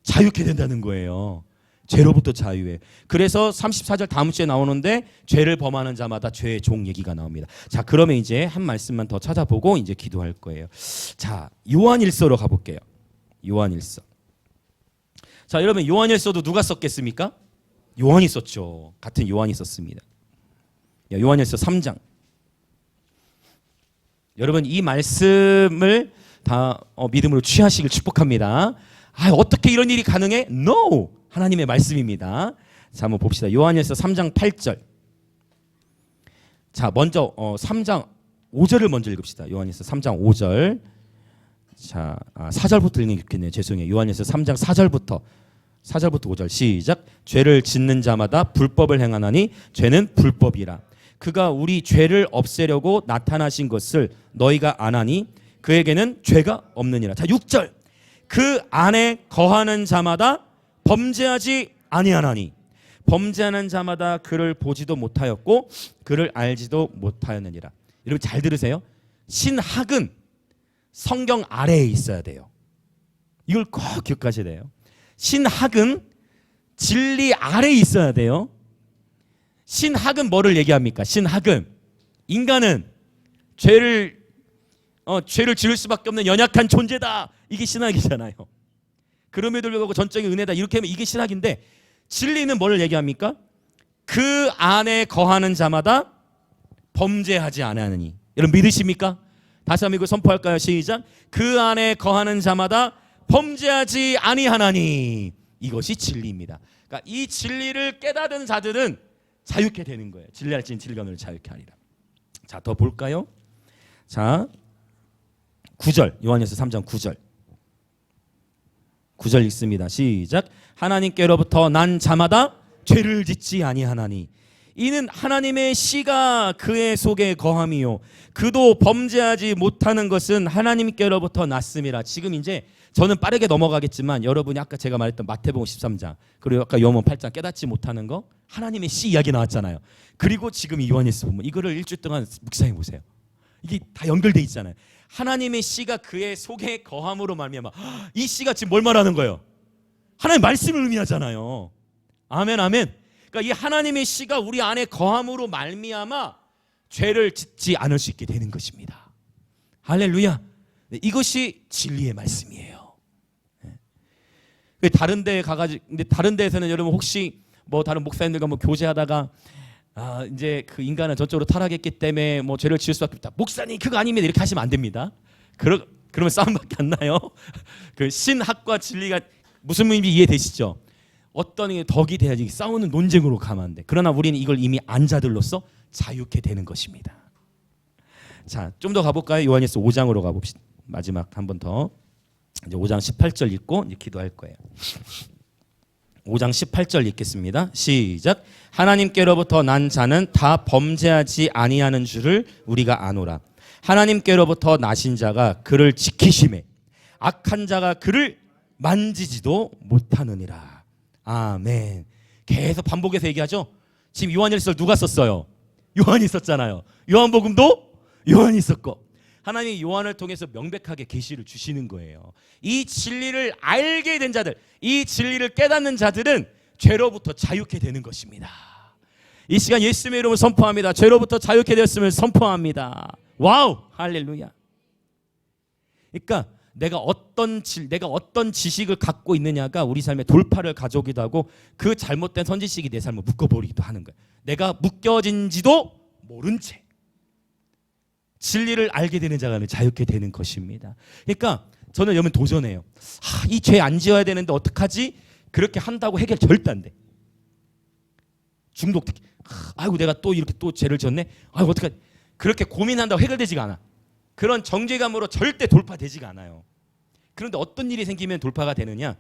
자유케 된다는 거예요. 죄로부터 자유해. 그래서 34절 다음 주에 나오는데 죄를 범하는 자마다 죄의 종 얘기가 나옵니다. 자, 그러면 이제 한 말씀만 더 찾아보고 이제 기도할 거예요. 자, 요한일서로 가볼게요. 요한일서. 자, 여러분 요한일서도 누가 썼겠습니까? 요한이 썼죠. 같은 요한이 썼습니다. 요한일서 3장. 여러분 이 말씀을 다 믿음으로 취하시길 축복합니다. 어떻게 이런 일이 가능해? No! 하나님의 말씀입니다. 자, 한번 봅시다. 요한일서 3장 8절. 자, 먼저 3장 5절을 먼저 읽읍시다. 요한일서 3장 5절. 자, 4절부터 읽는 게 좋겠네요. 죄송해요. 요한일서 3장 4절부터 5절 시작. 죄를 짓는 자마다 불법을 행하나니 죄는 불법이라. 그가 우리 죄를 없애려고 나타나신 것을 너희가 아나니 그에게는 죄가 없느니라. 자, 6절. 그 안에 거하는 자마다 범죄하지 아니하나니 범죄하는 자마다 그를 보지도 못하였고 그를 알지도 못하였느니라. 여러분 잘 들으세요. 신학은 성경 아래에 있어야 돼요. 이걸 꼭 기억하셔야 돼요. 신학은 진리 아래에 있어야 돼요. 신학은 뭐를 얘기합니까? 신학은 인간은 죄를 지을 수밖에 없는 연약한 존재다. 이게 신학이잖아요. 그럼에도 불구하고 전적인 은혜다. 이렇게 하면 이게 신학인데 진리는 뭐를 얘기합니까? 그 안에 거하는 자마다 범죄하지 아니하느니. 여러분 믿으십니까? 다시 한번 이거 선포할까요? 시작. 그 안에 거하는 자마다 범죄하지 아니하나니. 이것이 진리입니다. 그러니까 이 진리를 깨닫은 자들은 자유케 되는 거예요. 진리할 진 진리가 자유케 하리라. 자, 더 볼까요? 자, 9절. 요한일서 3장 9절. 9절 읽습니다. 시작. 하나님께로부터 난 자마다 죄를 짓지 아니하나니 이는 하나님의 씨가 그의 속에 거함이요 그도 범죄하지 못하는 것은 하나님께로부터 났음이라. 지금 이제 저는 빠르게 넘어가겠지만 여러분이 아까 제가 말했던 마태복음 13장 그리고 아까 요한복음 8장 깨닫지 못하는 거 하나님의 씨 이야기 나왔잖아요. 그리고 지금 이 요한일서 보면 이거를 일주일 동안 묵상해 보세요. 이게 다 연결돼 있잖아요. 하나님의 씨가 그의 속에 거함으로 말미암아. 이 씨가 지금 뭘 말하는 거예요? 하나님 말씀을 의미하잖아요. 아멘 아멘. 그러니까 이 하나님의 씨가 우리 안에 거함으로 말미암아 죄를 짓지 않을 수 있게 되는 것입니다. 할렐루야. 네, 이것이 진리의 말씀이에요. 네. 다른 데 가가지고 근데 다른 데에서는 여러분 혹시 뭐 다른 목사님들과 뭐 교제하다가 이제 그 인간은 저쪽으로 타락했기 때문에 뭐 죄를 지을 수밖에 없다. 목사님 그거 아닙니다. 이렇게 하시면 안 됩니다. 그러면 싸움밖에 안 나요. 그 신학과 진리가 무슨 의미인지 이해되시죠? 어떤 덕이 돼야지 싸우는 논쟁으로 가면 안 돼. 그러나 우리는 이걸 이미 안 자들로서 자유케 되는 것입니다. 자, 좀 더 가볼까요? 요한일서 5장으로 가봅시다. 마지막 한 번 더. 이제 5장 18절 읽고 이제 기도할 거예요. 5장 18절 읽겠습니다. 시작. 하나님께로부터 난 자는 다 범죄하지 아니하는 줄을 우리가 아노라. 하나님께로부터 나신 자가 그를 지키심에 악한 자가 그를 만지지도 못하느니라. 아멘. 계속 반복해서 얘기하죠. 지금 요한일서를 누가 썼어요? 요한이 썼잖아요. 요한복음도 요한이 썼고 하나님이 요한을 통해서 명백하게 계시를 주시는 거예요. 이 진리를 알게 된 자들, 이 진리를 깨닫는 자들은 죄로부터 자유케 되는 것입니다. 이 시간 예수님의 이름을 선포합니다. 죄로부터 자유케 되었음을 선포합니다. 와우, 할렐루야. 그러니까 내가 어떤 지식을 갖고 있느냐가 우리 삶의 돌파를 가져오기도 하고 그 잘못된 선지식이 내 삶을 묶어버리기도 하는 거예요. 내가 묶여진지도 모른 채 진리를 알게 되는 자가 자유케 되는 것입니다. 그러니까 저는 여러분 도전해요. 이 죄 안 지어야 되는데 어떡하지? 그렇게 한다고 해결 절대 안 돼. 중독 특히 아이고 내가 또 이렇게 또 죄를 지었네. 아이고 어떡하지? 그렇게 고민한다고 해결되지가 않아. 그런 정죄감으로 절대 돌파되지가 않아요. 그런데 어떤 일이 생기면 돌파가 되느냐?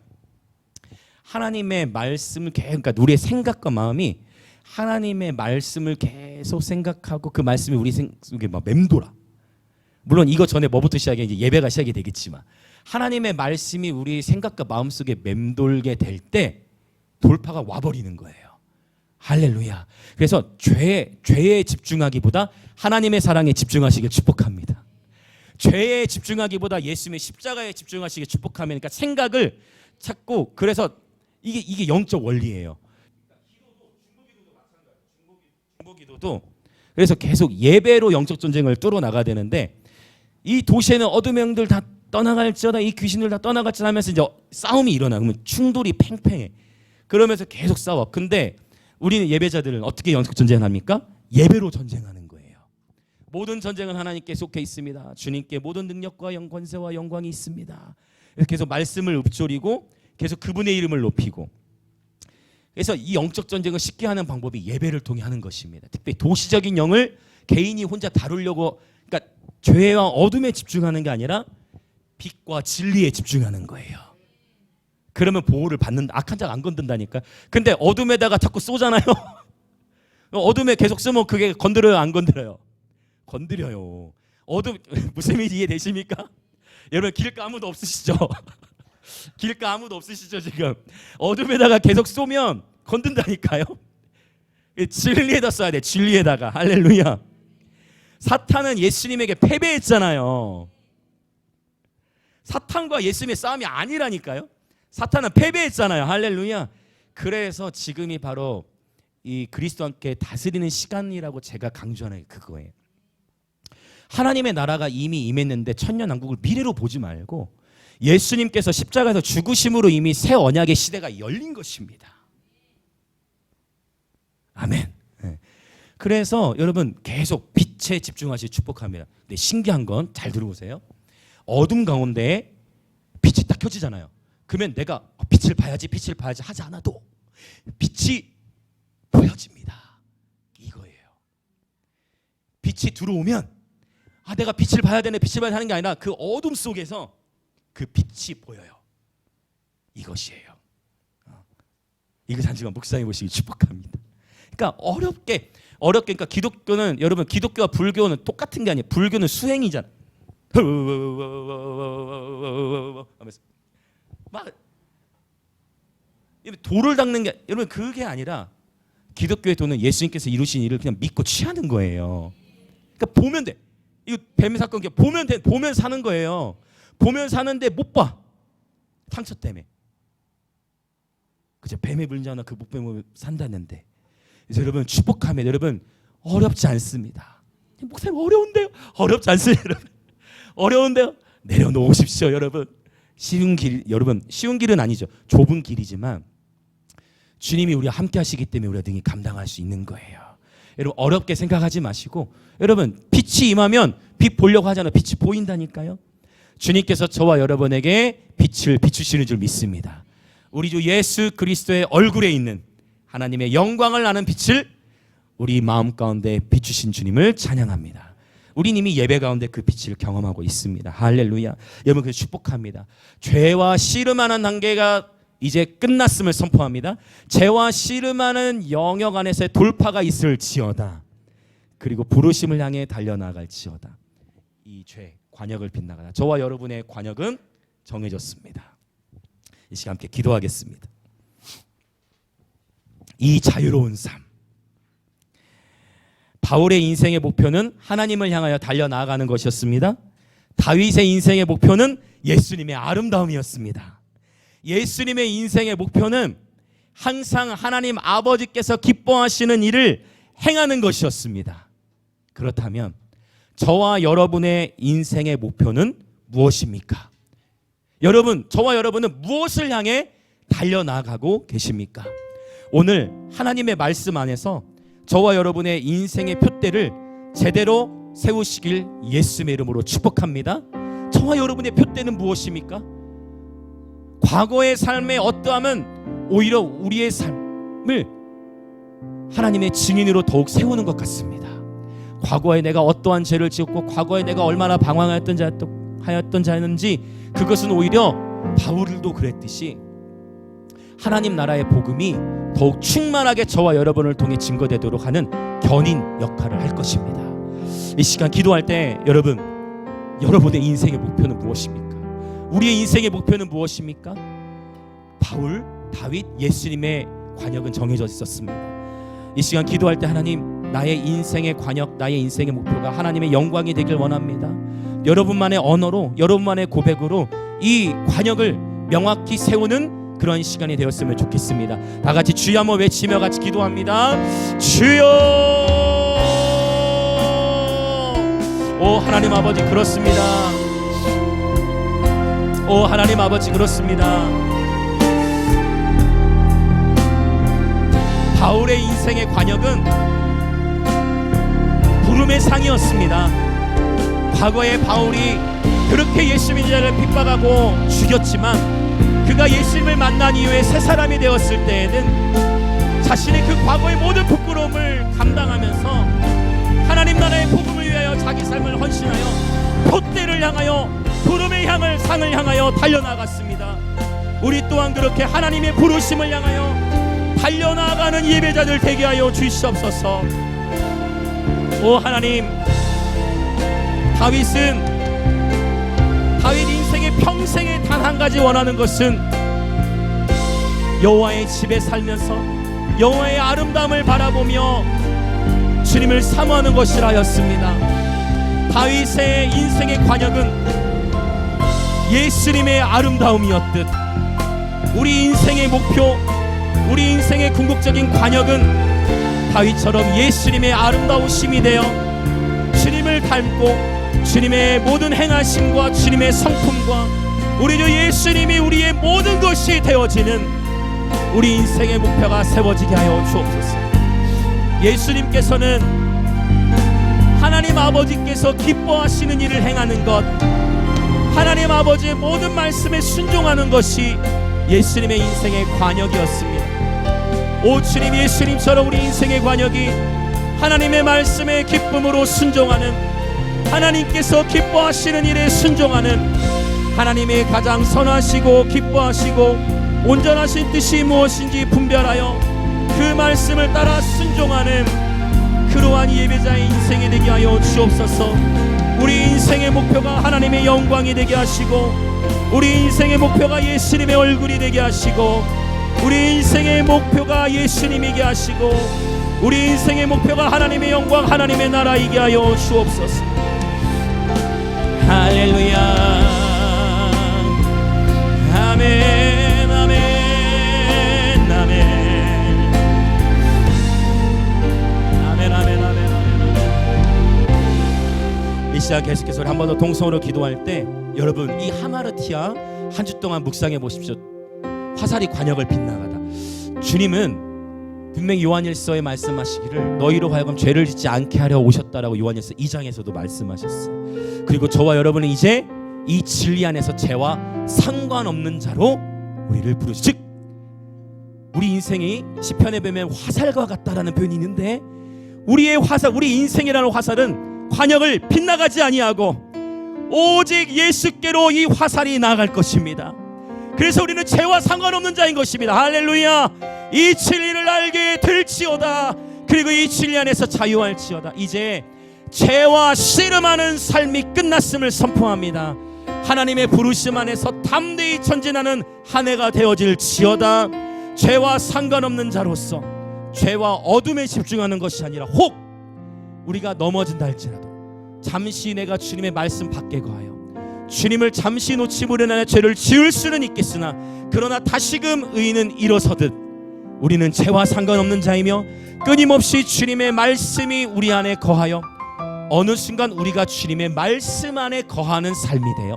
하나님의 말씀을 그러니까 우리의 생각과 마음이 하나님의 말씀을 계속 생각하고 그 말씀이 우리 속에 막 맴돌아. 물론 이거 전에 뭐부터 시작해? 이제 예배가 시작이 되겠지만 하나님의 말씀이 우리 생각과 마음 속에 맴돌게 될 때 돌파가 와버리는 거예요. 할렐루야. 그래서 죄에 집중하기보다 하나님의 사랑에 집중하시길 축복합니다. 죄에 집중하기보다 예수님의 십자가에 집중하시길 축복하면 그러니까 생각을 찾고 그래서 이게 영적 원리예요. 중보기도도 그래서 계속 예배로 영적 전쟁을 뚫어 나가야 되는데 이 도시에는 어둠의 영들 다 떠나갈지어다 이 귀신들 다 떠나갈지어다 하면서 이제 싸움이 일어나. 그러면 충돌이 팽팽해. 그러면서 계속 싸워. 근데 우리는 예배자들은 어떻게 영적 전쟁을 합니까? 예배로 전쟁하는 거예요. 모든 전쟁은 하나님께 속해 있습니다. 주님께 모든 능력과 권세와 영광이 있습니다. 계속 말씀을 읊조리고 계속 그분의 이름을 높이고 그래서 이 영적 전쟁을 쉽게 하는 방법이 예배를 통해 하는 것입니다. 특별히 도시적인 영을 개인이 혼자 다루려고, 그러니까 죄와 어둠에 집중하는 게 아니라 빛과 진리에 집중하는 거예요. 그러면 보호를 받는다. 악한 자가 안 건든다니까. 근데 어둠에다가 자꾸 쏘잖아요. 어둠에 계속 쓰면 그게 건드려요, 안 건드려요? 건드려요. 어둠, 무슨 말인지 이해되십니까? 여러분 길가 아무도 없으시죠? 길가 아무도 없으시죠 지금? 어둠에다가 계속 쏘면 건든다니까요. 진리에다 쏴야 돼. 진리에다가. 할렐루야. 사탄은 예수님에게 패배했잖아요. 사탄과 예수님의 싸움이 아니라니까요. 사탄은 패배했잖아요. 할렐루야. 그래서 지금이 바로 이 그리스도와 함께 다스리는 시간이라고 제가 강조하는 게 그거예요. 하나님의 나라가 이미 임했는데 천년왕국을 미래로 보지 말고 예수님께서 십자가에서 죽으심으로 이미 새 언약의 시대가 열린 것입니다. 아멘. 네. 그래서 여러분 계속 빛에 집중하시 축복합니다. 근데 신기한 건 잘 들어보세요. 어둠 가운데 빛이 딱 켜지잖아요. 그러면 내가 빛을 봐야지 하지 않아도 빛이 보여집니다. 이거예요. 빛이 들어오면 내가 빛을 봐야 되네, 빛을 봐야 하는 게 아니라 그 어둠 속에서 그 빛이 보여요. 이것이에요. 이거 잠시만 묵상해 보시기 축복합니다. 그러니까 어렵게 그러니까 기독교는 여러분 기독교와 불교는 똑같은 게 아니에요. 불교는 수행이잖아. 막 돌을 닦는 게 여러분 그게 아니라 기독교의 도는 예수님께서 이루신 일을 그냥 믿고 취하는 거예요. 그러니까 보면 돼. 이거 뱀 사건 보면 돼. 보면 사는 거예요. 보면 사는데 못 봐. 상처 때문에. 그죠? 뱀에 물지 않아 그 못 뱀을 산다는데. 그래서 여러분 축복하면 여러분 어렵지 않습니다. 목사님 어려운데요? 어렵지 않습니다. 여러분. 어려운데요? 내려놓으십시오, 여러분. 쉬운 길, 여러분 쉬운 길은 아니죠. 좁은 길이지만 주님이 우리와 함께 하시기 때문에 우리가 능히 감당할 수 있는 거예요. 여러분 어렵게 생각하지 마시고 여러분 빛이 임하면 빛 보려고 하잖아요. 빛이 보인다니까요. 주님께서 저와 여러분에게 빛을 비추시는 줄 믿습니다. 우리 주 예수 그리스도의 얼굴에 있는 하나님의 영광을 아는 빛을 우리 마음 가운데 비추신 주님을 찬양합니다. 우리 이미 예배 가운데 그 빛을 경험하고 있습니다. 할렐루야. 여러분 그래서 축복합니다. 죄와 씨름하는 단계가 이제 끝났음을 선포합니다. 죄와 씨름하는 영역 안에서의 돌파가 있을지어다. 그리고 부르심을 향해 달려나갈지어다. 이 죄, 관역을 빗나가다. 저와 여러분의 관역은 정해졌습니다. 이 시간 함께 기도하겠습니다. 이 자유로운 삶. 바울의 인생의 목표는 하나님을 향하여 달려나가는 것이었습니다. 다윗의 인생의 목표는 예수님의 아름다움이었습니다. 예수님의 인생의 목표는 항상 하나님 아버지께서 기뻐하시는 일을 행하는 것이었습니다. 그렇다면 저와 여러분의 인생의 목표는 무엇입니까? 여러분, 저와 여러분은 무엇을 향해 달려나가고 계십니까? 오늘 하나님의 말씀 안에서 저와 여러분의 인생의 표대를 제대로 세우시길 예수님의 이름으로 축복합니다. 저와 여러분의 표대는 무엇입니까? 과거의 삶의 어떠함은 오히려 우리의 삶을 하나님의 증인으로 더욱 세우는 것 같습니다. 과거에 내가 어떠한 죄를 지었고 과거에 내가 얼마나 방황하였던 자였는지 그것은 오히려 바울도 그랬듯이 하나님 나라의 복음이 더욱 충만하게 저와 여러분을 통해 증거되도록 하는 견인 역할을 할 것입니다. 이 시간 기도할 때 여러분의 인생의 목표는 무엇입니까? 우리의 인생의 목표는 무엇입니까? 바울, 다윗, 예수님의 관역은 정해져 있었습니다. 이 시간 기도할 때 하나님 나의 인생의 관역, 나의 인생의 목표가 하나님의 영광이 되길 원합니다. 여러분만의 언어로, 여러분만의 고백으로 이 관역을 명확히 세우는 그런 시간이 되었으면 좋겠습니다. 다 같이 주여 한번 외치며 같이 기도합니다. 주여! 오 하나님 아버지 그렇습니다. 오 하나님 아버지 그렇습니다. 바울의 인생의 관역은 부름의 상이었습니다. 과거에 바울이 그렇게 예수 믿는 자를 핍박하고 죽였지만 그가 예수님을 만난 이후에 새 사람이 되었을 때에는 자신의 그 과거의 모든 부끄러움을 감당하면서 하나님 하나님 나라의 복음을 위하여 자기 삶을 헌신하여 푯대를 향하여 부름의 향을 상을 향하여 달려나갔습니다. 우리 또한 그렇게 하나님의 부르심을 향하여 달려나가는 예배자들 되게 하여 주시옵소서. 오 하나님, 다윗 인생의 평생에 단 한 가지 원하는 것은 여호와의 집에 살면서 여호와의 아름다움을 바라보며 주님을 사모하는 것이라 하였습니다. 다윗의 인생의 관역은 예수님의 아름다움이었듯 우리 인생의 목표, 우리 인생의 궁극적인 관역은 다윗처럼 예수님의 아름다우심이 되어 주님을 닮고 주님의 모든 행하심과 주님의 성품과 우리 주 예수님이 우리의 모든 것이 되어지는 우리 인생의 목표가 세워지게 하여 주옵소서. 예수님께서는 하나님 아버지께서 기뻐하시는 일을 행하는 것, 하나님 아버지의 모든 말씀에 순종하는 것이 예수님의 인생의 관역이었습니다. 오 주님, 예수님처럼 우리 인생의 관역이 하나님의 말씀에 기쁨으로 순종하는, 하나님께서 기뻐하시는 일에 순종하는, 하나님의 가장 선하시고 기뻐하시고 온전하신 뜻이 무엇인지 분별하여 그 말씀을 따라 순종하는 그러한 예배자의 인생이 되게 하여 주옵소서. 우리 인생의 목표가 하나님의 영광이 되게 하시고 우리 인생의 목표가 예수님의 얼굴이 되게 하시고 우리 인생의 목표가 예수님이게 하시고 우리 인생의 목표가 하나님의 영광, 하나님의 나라이게 하여 주옵소서. 할렐루야. 아멘, 아멘, 아멘, 아멘, 아멘, 아멘. 이 시간 계속해서 한 번 더 동성으로 기도할 때 여러분, 이 하마르티아 한 주 동안 묵상해 보십시오. 화살이 관역을 빗나가다. 주님은 분명히 요한일서에 말씀하시기를 너희로 하여금 죄를 짓지 않게 하려 오셨다라고 요한일서 2장에서도 말씀하셨어요. 그리고 저와 여러분은 이제 이 진리 안에서 죄와 상관없는 자로 우리를 부르시. 즉 우리 인생이 시편에 보면 화살과 같다라는 표현이 있는데 우리의 화살, 우리 인생이라는 화살은 관역을 빗나가지 아니하고 오직 예수께로 이 화살이 나아갈 것입니다. 그래서 우리는 죄와 상관없는 자인 것입니다. 할렐루야. 이 진리를 알게 될지어다. 그리고 이 진리 안에서 자유할지어다. 이제 죄와 씨름하는 삶이 끝났음을 선포합니다. 하나님의 부르심 안에서 담대히 전진하는 한 해가 되어질지어다. 죄와 상관없는 자로서 죄와 어둠에 집중하는 것이 아니라 혹 우리가 넘어진다 할지라도 잠시 내가 주님의 말씀 밖에 거하여 주님을 잠시 놓치므로 인하여 죄를 지을 수는 있겠으나 그러나 다시금 의인은 일어서듯 우리는 죄와 상관없는 자이며 끊임없이 주님의 말씀이 우리 안에 거하여 어느 순간 우리가 주님의 말씀 안에 거하는 삶이 되어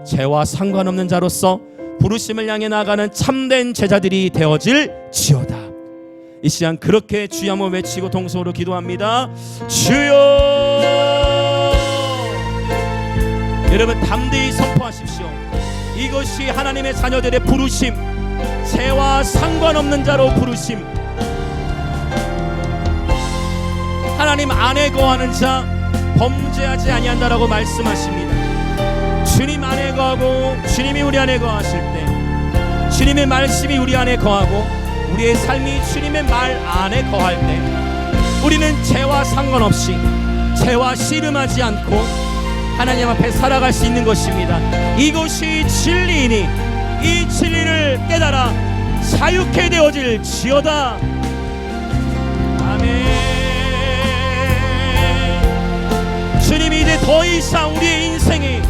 죄와 상관없는 자로서 부르심을 향해 나아가는 참된 제자들이 되어질지어다. 이 시간 그렇게 주여 한번 외치고 동성으로 기도합니다. 주여. 여러분 담대히 선포하십시오. 이것이 하나님의 자녀들의 부르심, 죄와 상관없는 자로 부르심. 하나님 안에 거하는 자 범죄하지 아니한다라고 말씀하십니다. 주님 안에 거하고 주님이 우리 안에 거하실 때 주님의 말씀이 우리 안에 거하고 우리의 삶이 주님의 말 안에 거할 때 우리는 죄와 상관없이 죄와 씨름하지 않고 하나님 앞에 살아갈 수 있는 것입니다. 이것이 진리이니 이 진리를 깨달아 자유케 되어질지어다. 아멘. 주님이 이제 더 이상 우리의 인생이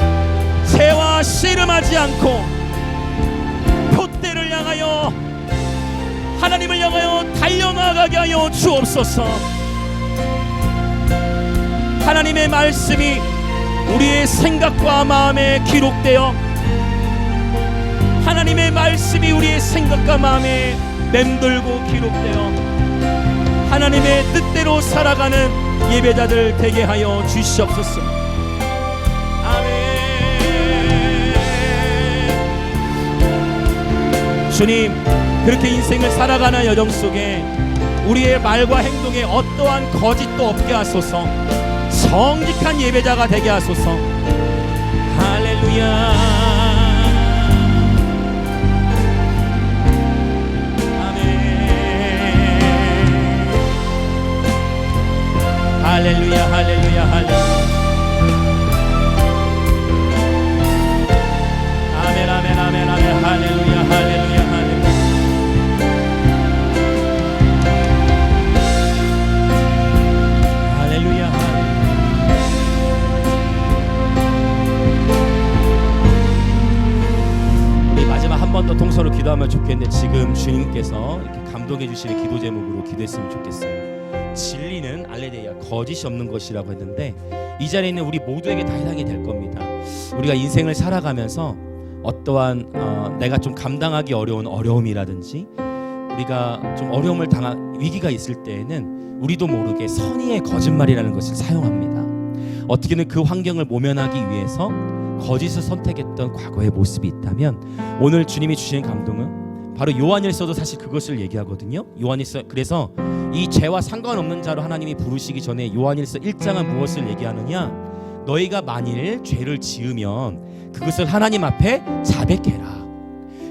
죄와 씨름하지 않고 푯대를 향하여 하나님을 향하여 달려나가게 하여 주옵소서. 하나님의 말씀이 우리의 생각과 마음에 기록되어 하나님의 말씀이 우리의 생각과 마음에 맴돌고 기록되어 하나님의 뜻대로 살아가는 예배자들 되게 하여 주시옵소서. 아멘. 주님, 그렇게 인생을 살아가는 여정 속에 우리의 말과 행동에 어떠한 거짓도 없게 하소서. 정직한 예배자가 되게 하소서. 할렐루야. 할렐루야, 할렐루야, 할렐루야. 아멘, 아멘, 아멘, 아멘. 할렐루야, 할렐루야, 할렐루야. 할렐루야, 할렐루야. 우리 마지막 한 번 더 통성으로 기도하면 좋겠는데, 지금 주님께서 이렇게 감동해 주시는 기도 제목으로 기도했으면 좋겠어요. 진리는 알레데이아, 거짓이 없는 것이라고 했는데, 이 자리에 있는 우리 모두에게 다 해당이 될 겁니다. 우리가 인생을 살아가면서 어떠한 내가 좀 감당하기 어려운 어려움이라든지, 우리가 좀 어려움을 당한 위기가 있을 때에는 우리도 모르게 선의의 거짓말이라는 것을 사용합니다. 어떻게든 그 환경을 모면하기 위해서 거짓을 선택했던 과거의 모습이 있다면, 오늘 주님이 주시는 감동은 바로 요한일서도 사실 그것을 얘기하거든요. 요한일서, 그래서 이 죄와 상관없는 자로 하나님이 부르시기 전에 요한일서 1장은 무엇을 얘기하느냐? 너희가 만일 죄를 지으면 그것을 하나님 앞에 자백해라.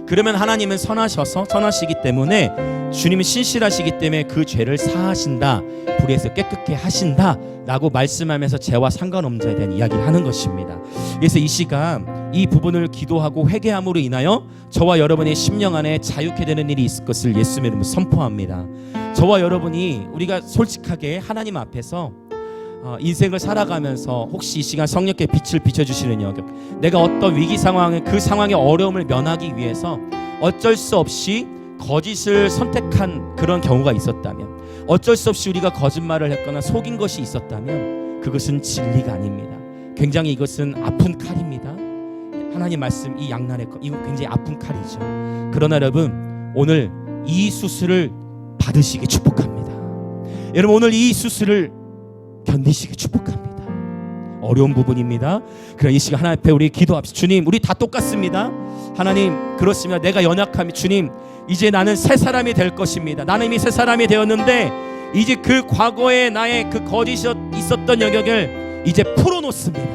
그러면 하나님은 선하시기 때문에, 주님은 신실하시기 때문에 그 죄를 사하신다, 불의에서 깨끗게 하신다 라고 말씀하면서 죄와 상관없는 자에 대한 이야기를 하는 것입니다. 그래서 이 시간 이 부분을 기도하고 회개함으로 인하여 저와 여러분의 심령 안에 자유케 되는 일이 있을 것을 예수님의 이름으로 선포합니다. 저와 여러분이 우리가 솔직하게 하나님 앞에서 인생을 살아가면서 혹시 이 시간 성령께 빛을 비춰주시는 영역, 내가 어떤 위기 상황에, 그 상황의 어려움을 면하기 위해서 어쩔 수 없이 거짓을 선택한 그런 경우가 있었다면, 어쩔 수 없이 우리가 거짓말을 했거나 속인 것이 있었다면, 그것은 진리가 아닙니다. 굉장히 이것은 아픈 칼입니다. 하나님 말씀, 이 양날의 칼, 이건 굉장히 아픈 칼이죠. 그러나 여러분, 오늘 이 수술을 받으시기 축복합니다. 여러분, 오늘 이 수술을 견디시기 축복합니다. 어려운 부분입니다. 그럼 이 시간 하나님 앞에 우리 기도합시다. 주님, 우리 다 똑같습니다. 하나님, 그렇습니다. 내가 연약함이, 주님, 이제 나는 새 사람이 될 것입니다. 나는 이미 새 사람이 되었는데, 이제 그 과거에 나의 그 거짓이 있었던 영역을 이제 풀어놓습니다.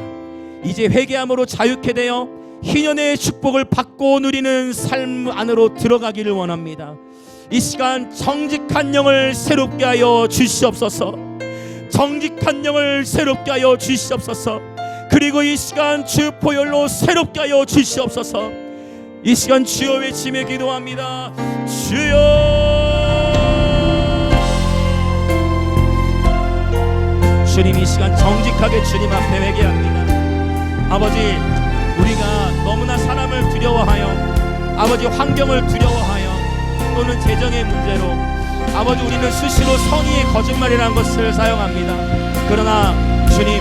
이제 회개함으로 자유케 되어 희년의 축복을 받고 누리는 삶 안으로 들어가기를 원합니다. 이 시간 정직한 영을 새롭게 하여 주시옵소서. 정직한 영을 새롭게 하여 주시옵소서. 그리고 이 시간 주 보혈로 새롭게 하여 주시옵소서. 이 시간 주여 외치며 기도합니다. 주여. 주님, 이 시간 정직하게 주님 앞에 회개합니다. 아버지, 우리가 너무나 사람을 두려워하여, 아버지 환경을 두려워하여, 또는 재정의 문제로, 아버지 우리는 수시로 선의의 거짓말이라는 것을 사용합니다. 그러나 주님,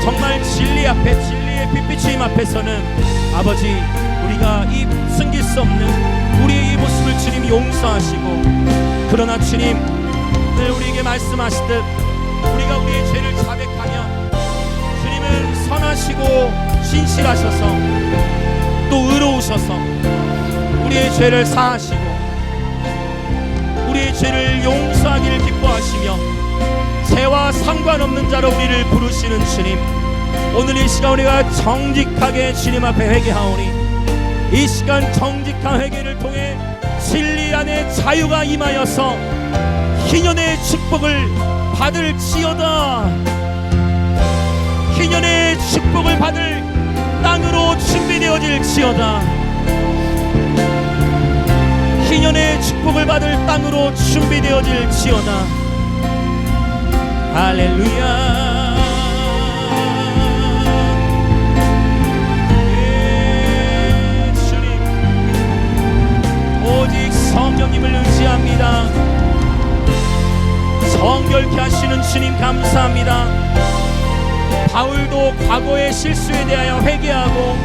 정말 진리 앞에, 진리의 빛비추임 앞에서는 아버지, 우리가 이 숨길 수 없는 우리의 이 모습을 주님 용서하시고, 그러나 주님, 늘 우리에게 말씀하시듯 우리가 우리의 죄를 자백하면 주님은 선하시고 신실하셔서 또 의로우셔서 우리의 죄를 사하시고 우리의 죄를 용서하기를 기뻐하시며 죄와 상관없는 자로 우리를 부르시는 주님, 오늘 이 시간 우리가 정직하게 주님 앞에 회개하오니, 이 시간 정직한 회개를 통해 진리 안에 자유가 임하여서 희년의 축복을 받을지어다. 희년의 축복을 받을 땅으로 준비되어질지어다. 희년의 축복을 받을 땅으로 준비되어질지어다. 할렐루야. 오직 성령님을 의지합니다. 정결케 하시는 주님 감사합니다. 바울도 과거의 실수에 대하여 회개하고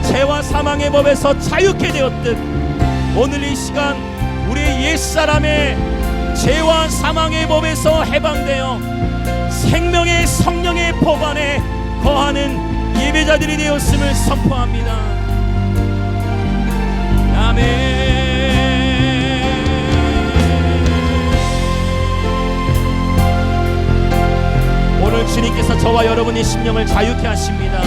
죄와 사망의 법에서 자유케 되었듯, 오늘 이 시간 우리의 옛사람의 죄와 사망의 법에서 해방되어 생명의 성령의 법 안에 거하는 예배자들이 되었음을 선포합니다. 아멘. 오늘 주님께서 저와 여러분의 심령을 자유케 하십니다.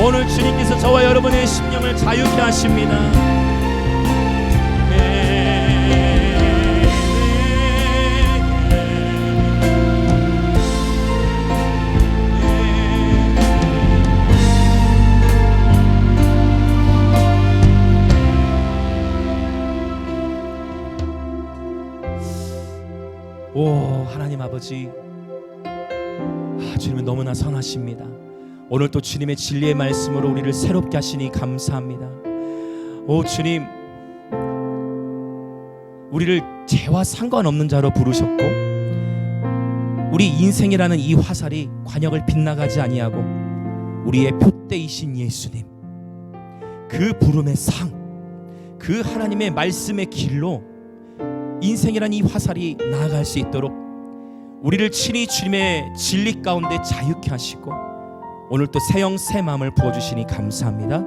오늘 주님께서 저와 여러분의 심령을 자유케 하십니다. 오 하나님 아버지, 주님은 너무나 선하십니다. 오늘 또 주님의 진리의 말씀으로 우리를 새롭게 하시니 감사합니다. 오 주님, 우리를 죄와 상관없는 자로 부르셨고 우리 인생이라는 이 화살이 관역을 빗나가지 아니하고 우리의 표대이신 예수님, 그 부름의 상, 그 하나님의 말씀의 길로 인생이란 이 화살이 나아갈 수 있도록 우리를 친히 주님의 진리 가운데 자유케 하시고 오늘 또 새 영 새 마음을 부어주시니 감사합니다.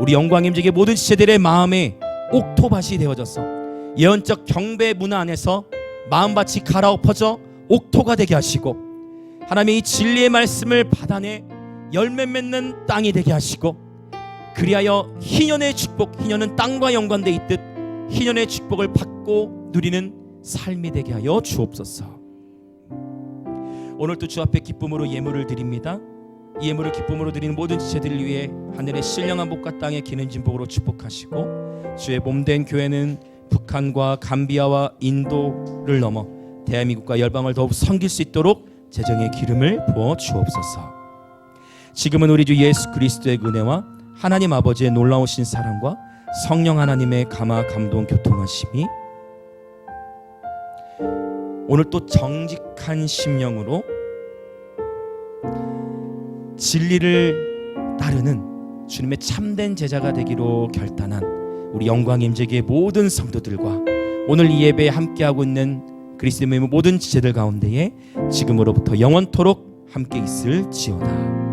우리 영광임직의 모든 지체들의 마음에 옥토밭이 되어져서 예언적 경배 문화 안에서 마음밭이 갈아엎어져 옥토가 되게 하시고 하나님의 이 진리의 말씀을 받아내 열매 맺는 땅이 되게 하시고 그리하여 희년의 축복, 희년은 땅과 연관되어 있듯 희년의 축복을 받고 누리는 삶이 되게 하여 주옵소서. 오늘도 주 앞에 기쁨으로 예물을 드립니다. 이 예물을 기쁨으로 드리는 모든 지체들을 위해 하늘의 신령한 복과 땅의 기는 진복으로 축복하시고 주의 몸된 교회는 북한과 감비아와 인도를 넘어 대한민국과 열방을 더욱 섬길 수 있도록 재정의 기름을 부어 주옵소서. 지금은 우리 주 예수 그리스도의 은혜와 하나님 아버지의 놀라우신 사랑과 성령 하나님의 감화 감동 교통하심이 오늘 또 정직한 심령으로 진리를 따르는 주님의 참된 제자가 되기로 결단한 우리 영광임재기의 모든 성도들과 오늘 이 예배에 함께하고 있는 그리스도의 모든 지체들 가운데에 지금으로부터 영원토록 함께 있을지어다.